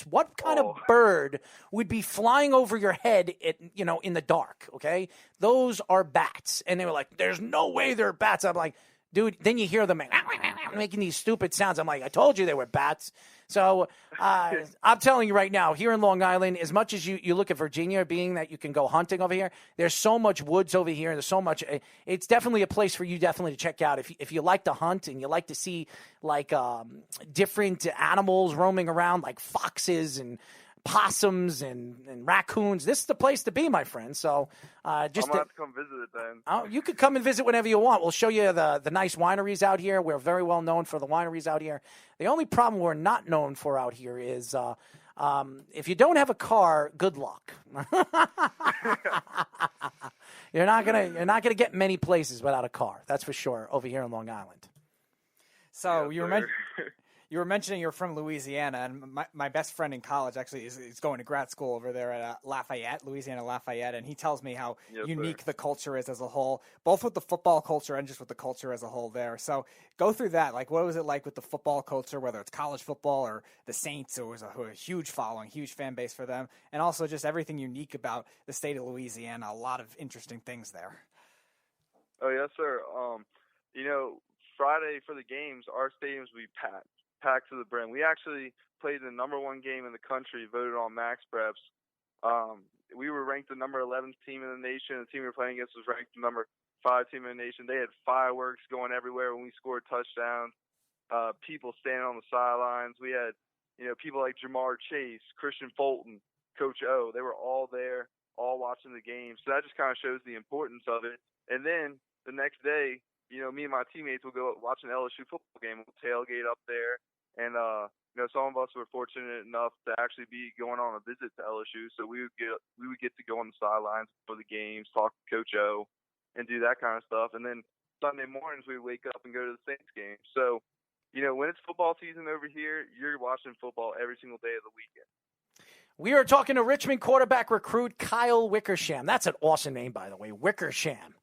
What kind of bird would be flying over your head in the dark? Okay, those are bats. And they were like, there's no way they're bats. I'm like, dude, then you hear them making these stupid sounds. I'm like, I told you they were bats. So I'm telling you right now, here in Long Island, as much as you look at Virginia, being that you can go hunting over here, there's so much woods over here. There's so much. It's definitely a place for you definitely to check out. If you like to hunt and you like to see like different animals roaming around, like foxes and possums and raccoons, this is the place to be, my friend. So just I'm gonna have to come visit it then. Oh, you could come and visit whenever you want. We'll show you the nice wineries out here. We're very well known for the wineries out here. The only problem we're not known for out here is if you don't have a car, good luck. You're not gonna get many places without a car. That's for sure over here in Long Island. So you were mentioning you're from Louisiana, and my best friend in college actually is going to grad school over there at Louisiana Lafayette, and he tells me how unique the culture is as a whole, both with the football culture and just with the culture as a whole there. So go through that. Like, what was it like with the football culture, whether it's college football or the Saints, who was a huge following, huge fan base for them, and also just everything unique about the state of Louisiana, a lot of interesting things there. Oh, yes, sir. Friday for the games, our stadiums will be packed to the brim. We actually played the number 1 game in the country, voted on Max Preps. We were ranked the number 11th team in the nation. The team we were playing against was ranked the number 5 team in the nation. They had fireworks going everywhere when we scored touchdowns. People standing on the sidelines. We had, people like Jamar Chase, Christian Fulton, Coach O. They were all there, all watching the game. So that just kind of shows the importance of it. And then the next day, me and my teammates will go watch an LSU football game. We'll tailgate up there. And, some of us were fortunate enough to actually be going on a visit to LSU. So we would get to go on the sidelines for the games, talk to Coach O, and do that kind of stuff. And then Sunday mornings, we wake up and go to the Saints game. So, when it's football season over here, you're watching football every single day of the weekend. We are talking to Richmond quarterback recruit Kyle Wickersham. That's an awesome name, by the way, Wickersham.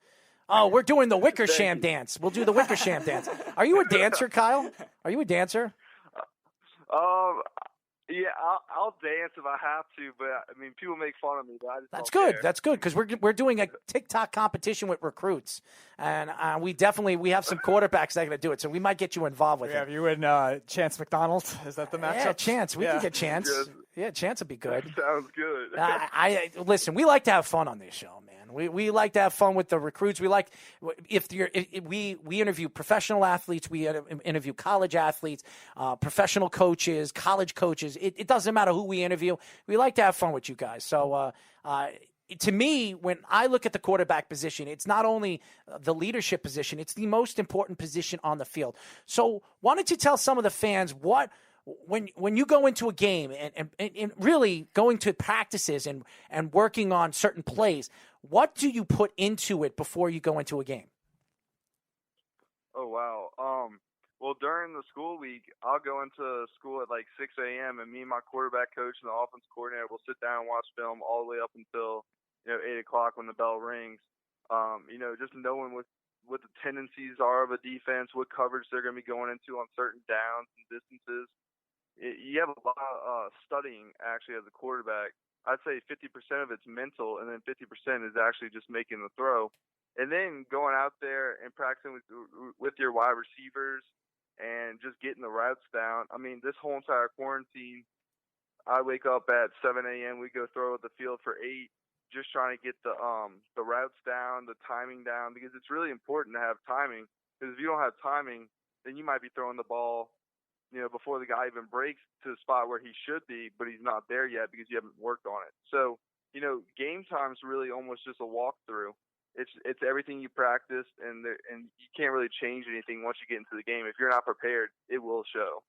Oh, we're doing the Wickersham dance. We'll do the Wickersham dance. Are you a dancer, Kyle? Are you a dancer? Yeah, I'll dance if I have to, but I mean, people make fun of me. But I just That's don't good. care. That's good because we're doing a TikTok competition with recruits, and we have some quarterbacks that are going to do it. So we might get you involved with it. Have you and Chance McDonald? Is that the matchup? Yeah, Chance. We can get Chance. Yes. Yeah, Chance would be good. That sounds good. I listen. We like to have fun on this show, man. We like to have fun with the recruits. We like we interview professional athletes. We interview college athletes, professional coaches, college coaches. It doesn't matter who we interview. We like to have fun with you guys. So to me, when I look at the quarterback position, it's not only the leadership position, it's the most important position on the field. So why don't you tell some of the fans when you go into a game and really going to practices and working on certain plays, what do you put into it before you go into a game? Oh, wow. Well, during the school week, I'll go into school at like 6 a.m. and me and my quarterback coach and the offense coordinator will sit down and watch film all the way up until 8 o'clock when the bell rings. Just knowing what the tendencies are of a defense, what coverage they're going to be going into on certain downs and distances. You have a lot of studying actually as a quarterback. I'd say 50% of it's mental, and then 50% is actually just making the throw. And then going out there and practicing with your wide receivers and just getting the routes down. I mean, this whole entire quarantine, I wake up at 7 a.m. We go throw at the field for 8, just trying to get the routes down, the timing down, because it's really important to have timing. Because if you don't have timing, then you might be throwing the ball before the guy even breaks to the spot where he should be, but he's not there yet because you haven't worked on it. So, game time's really almost just a walkthrough. It's everything you practiced, and you can't really change anything once you get into the game. If you're not prepared, it will show.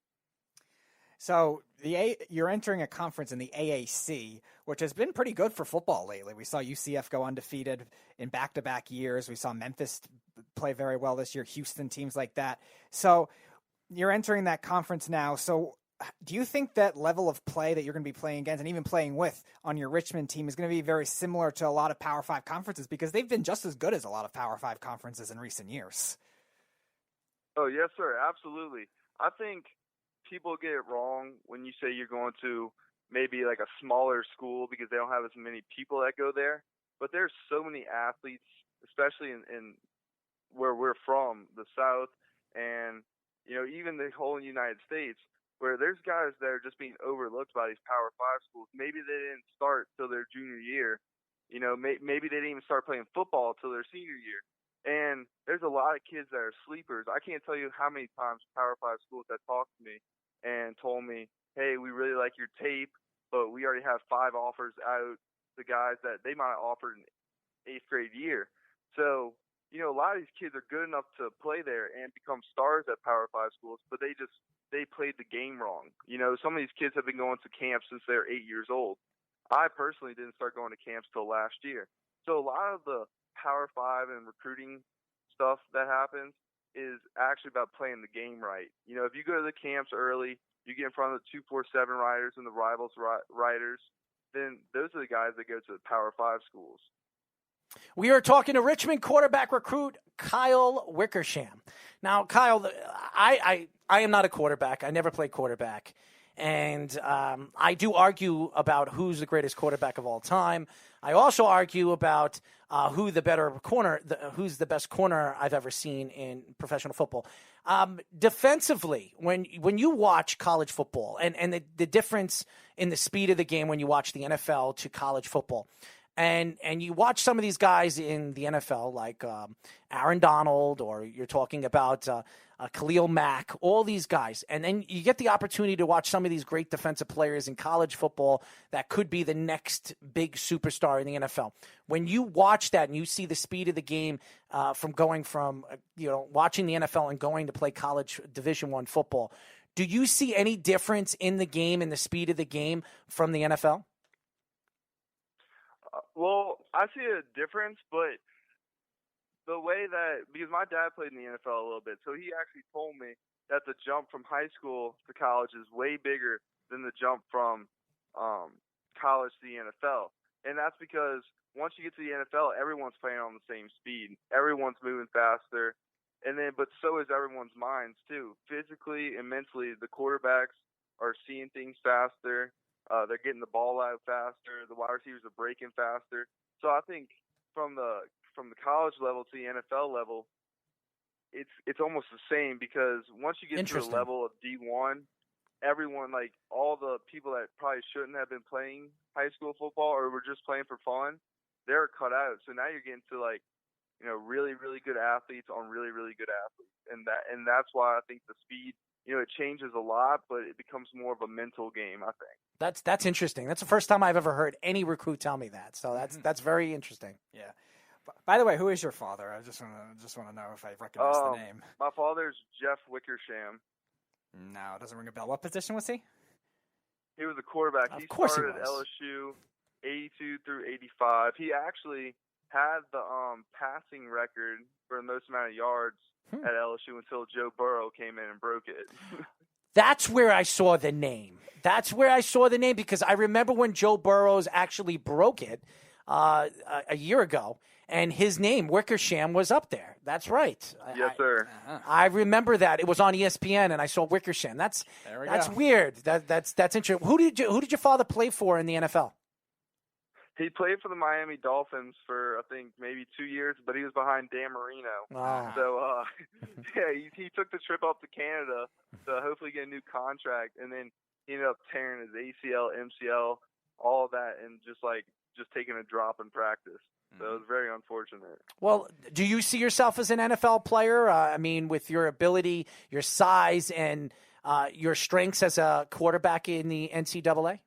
So you're entering a conference in the AAC, which has been pretty good for football lately. We saw UCF go undefeated in back-to-back years. We saw Memphis play very well this year, Houston, teams like that. So you're entering that conference now. So do you think that level of play that you're going to be playing against and even playing with on your Richmond team is going to be very similar to a lot of Power 5 conferences, because they've been just as good as a lot of Power 5 conferences in recent years? Oh, yes, sir. Absolutely. I think people get it wrong when you say you're going to maybe like a smaller school because they don't have as many people that go there. But there's so many athletes, especially in where we're from, the South, and even the whole United States, where there's guys that are just being overlooked by these Power 5 schools. Maybe they didn't start till their junior year. Maybe they didn't even start playing football till their senior year. And there's a lot of kids that are sleepers. I can't tell you how many times Power 5 schools that talked to me and told me, hey, we really like your tape, but we already have 5 offers out to guys that they might have offered in 8th grade year. So, a lot of these kids are good enough to play there and become stars at Power 5 schools, but they played the game wrong. Some of these kids have been going to camps since they're 8 years old. I personally didn't start going to camps till last year. So a lot of the Power 5 and recruiting stuff that happens is actually about playing the game right. If you go to the camps early, you get in front of the 247 riders and the rivals riders, then those are the guys that go to the Power 5 schools. We are talking to Richmond quarterback recruit Kyle Wickersham. Now, Kyle, I am not a quarterback. I never played quarterback. And I do argue about who's the greatest quarterback of all time. I also argue about who's the best corner I've ever seen in professional football. Defensively, when you watch college football and the difference in the speed of the game when you watch the NFL to college football, and you watch some of these guys in the NFL like Aaron Donald, or you're talking about Khalil Mack, all these guys. And then you get the opportunity to watch some of these great defensive players in college football that could be the next big superstar in the NFL. When you watch that and you see the speed of the game from going from, watching the NFL and going to play college Division I football, do you see any difference in the game and the speed of the game from the NFL? Well, I see a difference, but the way that, because my dad played in the NFL a little bit, so he actually told me that the jump from high school to college is way bigger than the jump from college to the NFL. And that's because once you get to the NFL, everyone's playing on the same speed. Everyone's moving faster. But so is everyone's minds too. Physically and mentally, the quarterbacks are seeing things faster. They're getting the ball out faster. The wide receivers are breaking faster. So I think from the college level to the NFL level, it's almost the same, because once you get to the level of D1, everyone, like all the people that probably shouldn't have been playing high school football or were just playing for fun, they're cut out. So now you're getting to really, really good athletes on really, really good athletes, and that's why I think the speed, it changes a lot, but it becomes more of a mental game, I think. That's interesting. That's the first time I've ever heard any recruit tell me that. So that's very interesting. Yeah. By the way, who is your father? I just want to know if I recognize the name. My father's Jeff Wickersham. No, it doesn't ring a bell. What position was he? He was a quarterback. Of course started he at was. LSU 82 through 85. He actually had the passing record for the most amount of yards at LSU until Joe Burrow came in and broke it. That's where I saw the name. Because I remember when Joe Burrows actually broke it a year ago, and his name, Wickersham, was up there. That's right. Yes, sir. I remember that. It was on ESPN, and I saw Wickersham. That's weird. That's interesting. Who did your father play for in the NFL? He played for the Miami Dolphins for, I think, maybe 2 years, but he was behind Dan Marino. Wow. So, he took the trip up to Canada to hopefully get a new contract, and then he ended up tearing his ACL, MCL, all of that, and just taking a drop in practice. So it was very unfortunate. Well, do you see yourself as an NFL player? With your ability, your size, and your strengths as a quarterback in the NCAA?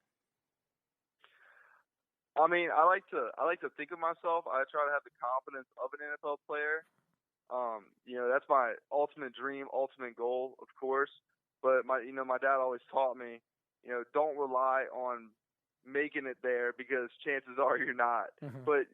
I like to think of myself. I try to have the confidence of an NFL player. That's my ultimate dream, ultimate goal, of course. But my dad always taught me, don't rely on making it there, because chances are you're not. Mm-hmm. But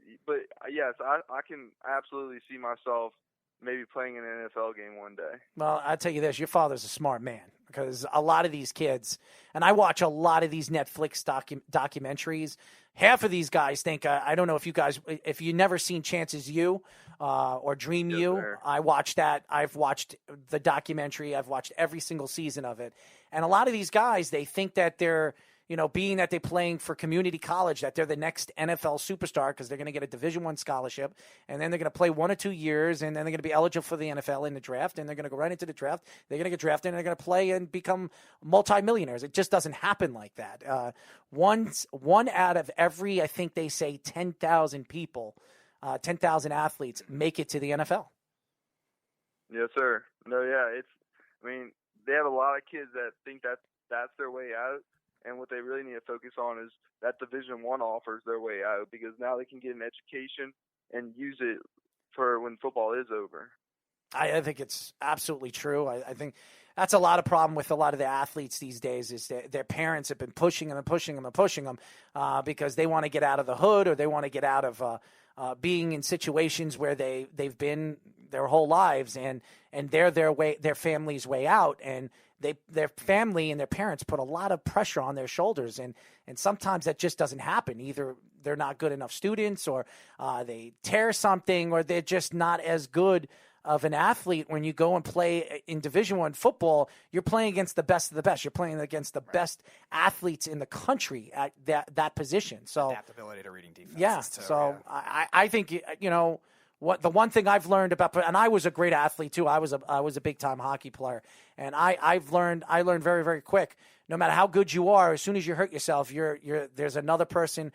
yes, I can absolutely see myself maybe playing in an NFL game one day. Well, I'll tell you this, your father's a smart man, because a lot of these kids, and I watch a lot of these Netflix documentaries, half of these guys think, I don't know if you never seen Chances U or Dream Yes, U, sir. I watched that. I've watched the documentary. I've watched every single season of it. And a lot of these guys, they think that they're being that they're playing for community college, that they're the next NFL superstar because they're going to get a Division I scholarship, and then they're going to play 1 or 2 years, and then they're going to be eligible for the NFL in the draft, and they're going to go right into the draft. They're going to get drafted, and they're going to play and become multimillionaires. It just doesn't happen like that. One out of every, I think they say 10,000 people, 10,000 athletes make it to the NFL. Yes, sir. No, yeah, they have a lot of kids that think that's their way out. And what they really need to focus on is that Division I offers their way out, because now they can get an education and use it for when football is over. I think it's absolutely true. I think that's a lot of problem with a lot of the athletes these days is that their parents have been pushing them and pushing them and pushing them because they want to get out of the hood, or they want to get out of being in situations where they've been their whole lives, and they're their family's way out, and their family and their parents put a lot of pressure on their shoulders, and sometimes that just doesn't happen. Either they're not good enough students, or they tear something, or they're just not as good of an athlete. When you go and play in Division I football, you're playing against the best of the best. You're playing against the best athletes in the country at that position. So adaptability to reading defenses. Yeah. Too, I think what the one thing I've learned about, and I was a great athlete too. I was a big time hockey player, and I learned very, very quick. No matter how good you are, as soon as you hurt yourself, there's another person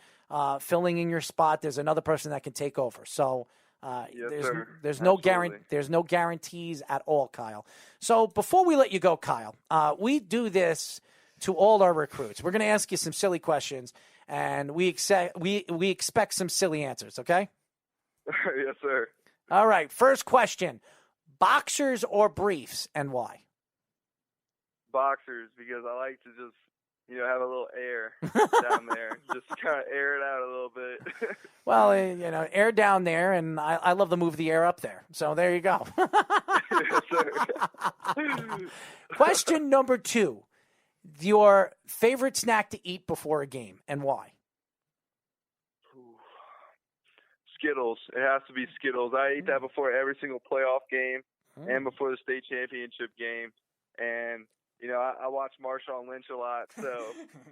filling in your spot. There's another person that can take over. So there's no guarantees at all, Kyle. So before we let you go, Kyle, we do this to all our recruits. We're going to ask you some silly questions, and we expect some silly answers. Okay? Yes, sir. All right. First question: boxers or briefs, and why? Boxers, because I like to just have a little air down there, just kind of air it out a little bit. Well, air down there, and I love to move the air up there. So there you go. Yes, sir. Question number 2: your favorite snack to eat before a game, and why? Skittles. It has to be Skittles. I eat that before every single playoff game and before the state championship game. And, I watch Marshawn Lynch a lot. So,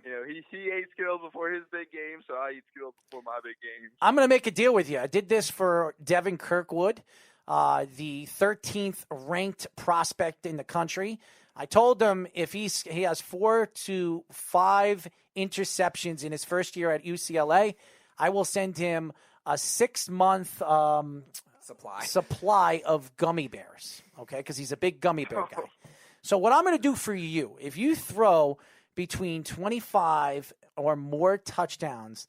he ate Skittles before his big game, so I eat Skittles before my big game. I'm going to make a deal with you. I did this for Devin Kirkwood, the 13th ranked prospect in the country. I told him if he has 4 to 5 interceptions in his first year at UCLA, I will send him a 6-month supply of gummy bears, okay, because he's a big gummy bear guy. So what I'm going to do for you, if you throw between 25 or more touchdowns,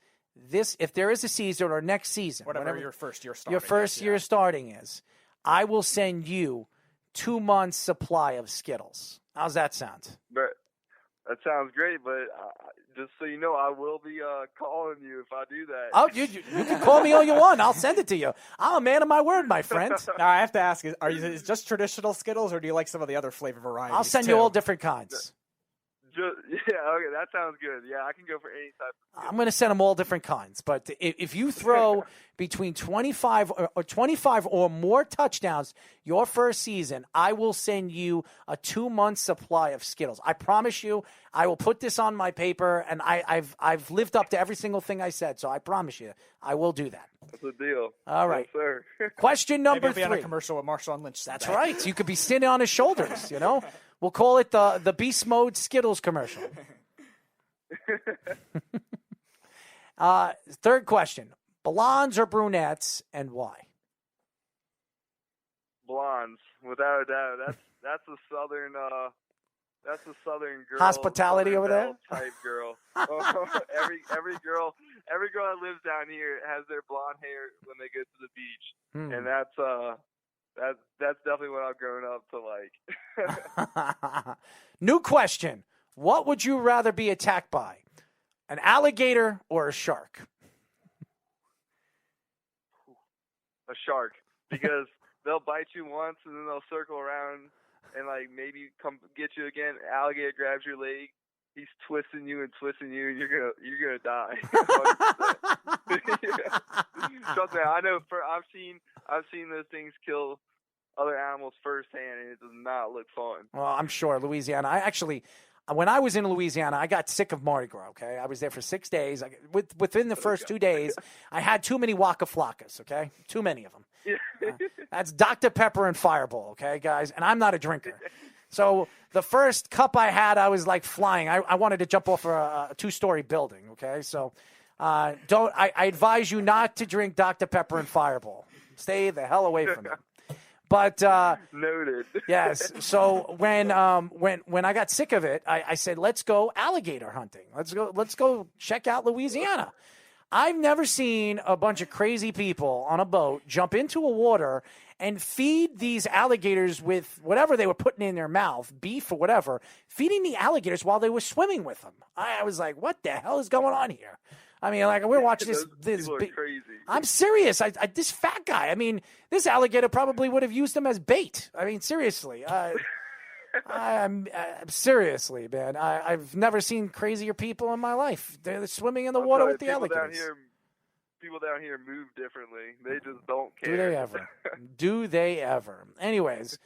if there is a season or next season, whatever your first year starting is, I will send you 2 months supply of Skittles. How's that sound? That sounds great, but just so you know, I will be calling you if I do that. Oh, you can call me all you want. I'll send it to you. I'm a man of my word, my friend. Now, I have to ask, is it just traditional Skittles, or do you like some of the other flavor varieties? I'll send you all different kinds. Okay, that sounds good. Yeah, I can go for any type of Skittles. I'm going to send them all different kinds. But if you throw between 25 or more touchdowns your first season, I will send you a 2-month supply of Skittles. I promise you, I will put this on my paper, and I've lived up to every single thing I said. So I promise you, I will do that. That's a deal. All right. Yes, sir. Question number 3. Maybe on a commercial with Marshawn Lynch. That's right. You could be sitting on his shoulders, We'll call it the Beast Mode Skittles commercial. Third question: blondes or brunettes, and why? Blondes, without a doubt. That's a southern girl. Hospitality over there. Type girl. Every girl that lives down here has their blonde hair when they go to the beach, and that's definitely what I've grown up to like. New question: what would you rather be attacked by, an alligator or a shark? A shark, because they'll bite you once and then they'll circle around and maybe come get you again. Alligator grabs your leg. He's twisting you, and you're gonna die. Trust me, I know. I've seen those things kill other animals firsthand, and it does not look fun. Well, I'm sure Louisiana. when I was in Louisiana, I got sick of Mardi Gras, okay? I was there for 6 days. Within the first 2 days, I had too many Waka Flockas, okay? Too many of them. That's Dr. Pepper and Fireball, okay, guys? And I'm not a drinker. So the first cup I had, I was like flying. I wanted to jump off a 2-story building, okay? So I advise you not to drink Dr. Pepper and Fireball. Stay the hell away from them. But noted. Yes. So when I got sick of it, I said, let's go alligator hunting. Let's go check out Louisiana. I've never seen a bunch of crazy people on a boat jump into a water and feed these alligators with whatever they were putting in their mouth, beef or whatever, feeding the alligators while they were swimming with them. I was like, what the hell is going on here? I mean, like, we're watching this big, crazy. I'm serious. This fat guy. I mean, this alligator probably would have used him as bait. I mean, seriously. I'm seriously, man. I've never seen crazier people in my life. They're swimming in the water with the alligators. People down here move differently. They just don't care. Do they ever? Do they ever? Anyways,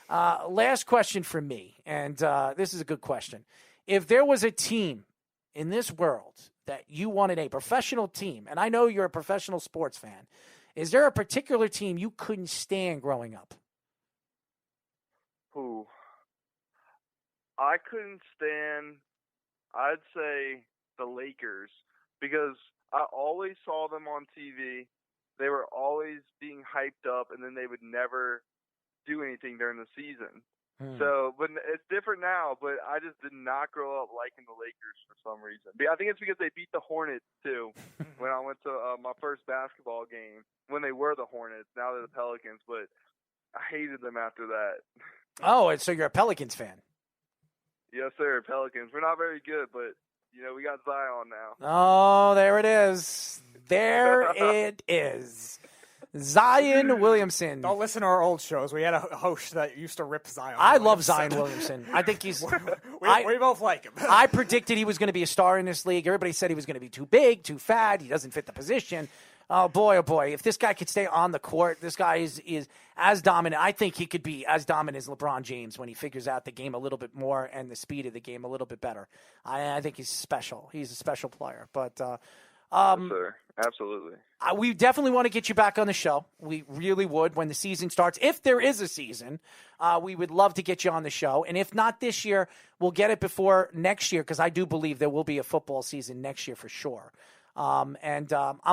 last question for me, and this is a good question. If there was a team in this world that you wanted, a professional team, and I know you're a professional sports fan, is there a particular team you couldn't stand growing up? Who? I couldn't stand, I'd say, the Lakers, because I always saw them on TV. They were always being hyped up, and then they would never do anything during the season. So, but it's different now, but I just did not grow up liking the Lakers for some reason. I think it's because they beat the Hornets, too, when I went to my first basketball game, when they were the Hornets. Now they're the Pelicans, but I hated them after that. Oh, and so you're a Pelicans fan? Yes, sir, Pelicans. We're not very good, but, we got Zion now. Oh, there it is. There it is. Zion Williamson. Don't listen to our old shows. We had a host that used to rip Zion. I love Zion Williamson. I think he's... we both like him. I predicted he was going to be a star in this league. Everybody said he was going to be too big, too fat. He doesn't fit the position. Oh, boy. If this guy could stay on the court, this guy is as dominant. I think he could be as dominant as LeBron James when he figures out the game a little bit more and the speed of the game a little bit better. I think he's special. He's a special player. But... yes, sir. Absolutely. We definitely want to get you back on the show. We really would when the season starts. If there is a season, we would love to get you on the show. And if not this year, we'll get it before next year because I do believe there will be a football season next year for sure. I'm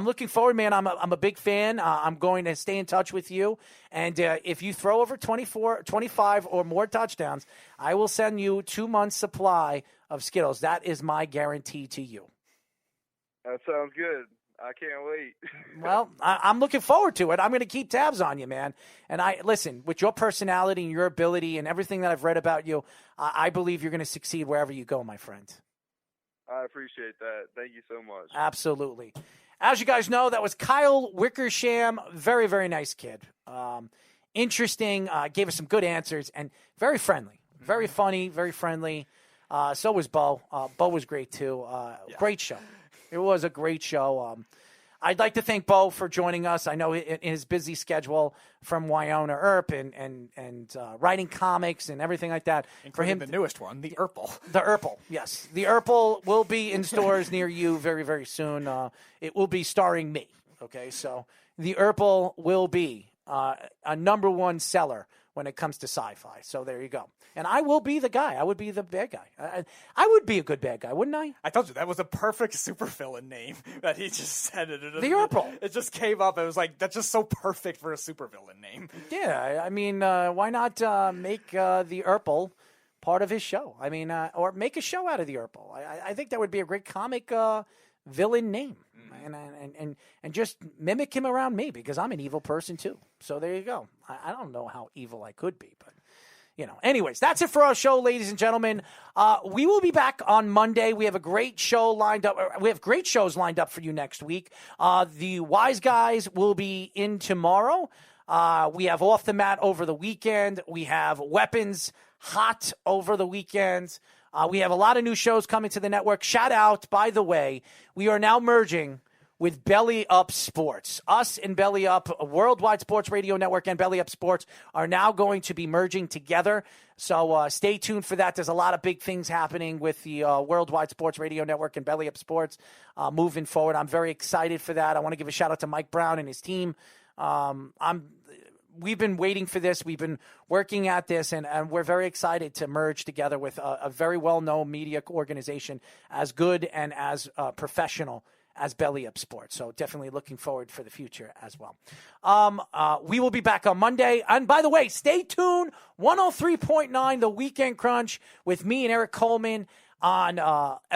looking forward, man. I'm a big fan. I'm going to stay in touch with you. And if you throw over 25 or more touchdowns, I will send you 2 months' supply of Skittles. That is my guarantee to you. That sounds good. I can't wait. Well, I'm looking forward to it. I'm going to keep tabs on you, man. And listen, with your personality and your ability and everything that I've read about you, I believe you're going to succeed wherever you go, my friend. I appreciate that. Thank you so much. Absolutely. As you guys know, that was Kyle Wickersham. Very, very nice kid. Interesting. Gave us some good answers and very friendly. Very funny, very friendly. So was Beau. Beau was great, too. Great show. It was a great show. I'd like to thank Beau for joining us. I know in his busy schedule from Wynonna Earp and writing comics and everything like that. Including the newest one, the Earple. The Earple, yes. The Earple will be in stores near you very, very soon. It will be starring me, okay? So the Earple will be a number one seller when it comes to sci-fi. So there you go. And I will be the guy. I would be the bad guy. I would be a good bad guy, wouldn't I? I told you, that was a perfect supervillain name that he just said. The Earple. It just came up. It was like, that's just so perfect for a supervillain name. Yeah, I mean, why not make the Earple part of his show? I mean, or make a show out of the Earple. I think that would be a great comic villain name. And just mimic him around me because I'm an evil person too. So there you go. I don't know how evil I could be, but anyways, that's it for our show, ladies and gentlemen. We will be back on Monday. We have a great show lined up. We have great shows lined up for you next week. The Wise Guys will be in tomorrow. We have Off the Mat over the weekend. We have Weapons Hot over the weekend. We have a lot of new shows coming to the network. Shout out, by the way, we are now merging with Belly Up Sports. Us and Belly Up, Worldwide Sports Radio Network and Belly Up Sports are now going to be merging together. So stay tuned for that. There's a lot of big things happening with the Worldwide Sports Radio Network and Belly Up Sports moving forward. I'm very excited for that. I want to give a shout out to Mike Brown and his team. We've been waiting for this. We've been working at this, and we're very excited to merge together with a very well-known media organization as good and as professional as Belly Up Sports. So definitely looking forward for the future as well. We will be back on Monday. And by the way, stay tuned. 103.9, The Weekend Crunch with me and Eric Coleman on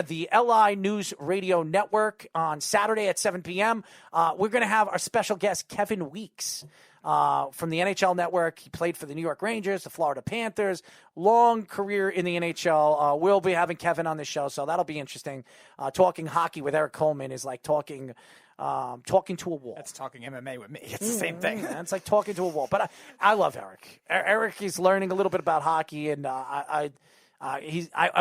the LI News Radio Network on Saturday at 7 p.m. We're going to have our special guest, Kevin Weeks, from the NHL Network. He played for the New York Rangers, the Florida Panthers, long career in the NHL. We'll be having Kevin on the show, so that'll be interesting. Talking hockey with Eric Coleman is like talking to a wall. That's talking MMA with me. It's the same thing. It's like talking to a wall. But I love Eric. Eric is learning a little bit about hockey, and I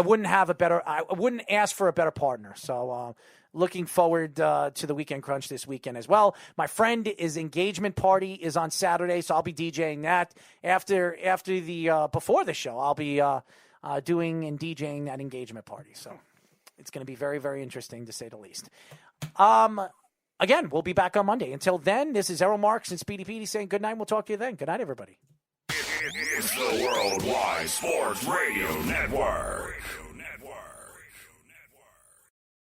wouldn't ask for a better partner. So looking forward to the Weekend Crunch this weekend as well. My friend, his engagement party is on Saturday, so I'll be DJing that. Before the show, I'll be doing and DJing that engagement party. So it's going to be very, very interesting to say the least. Again, we'll be back on Monday. Until then, this is Errol Marks and Speedy Petey saying good night. We'll talk to you then. Good night, everybody. It's the Worldwide Sports Radio Network.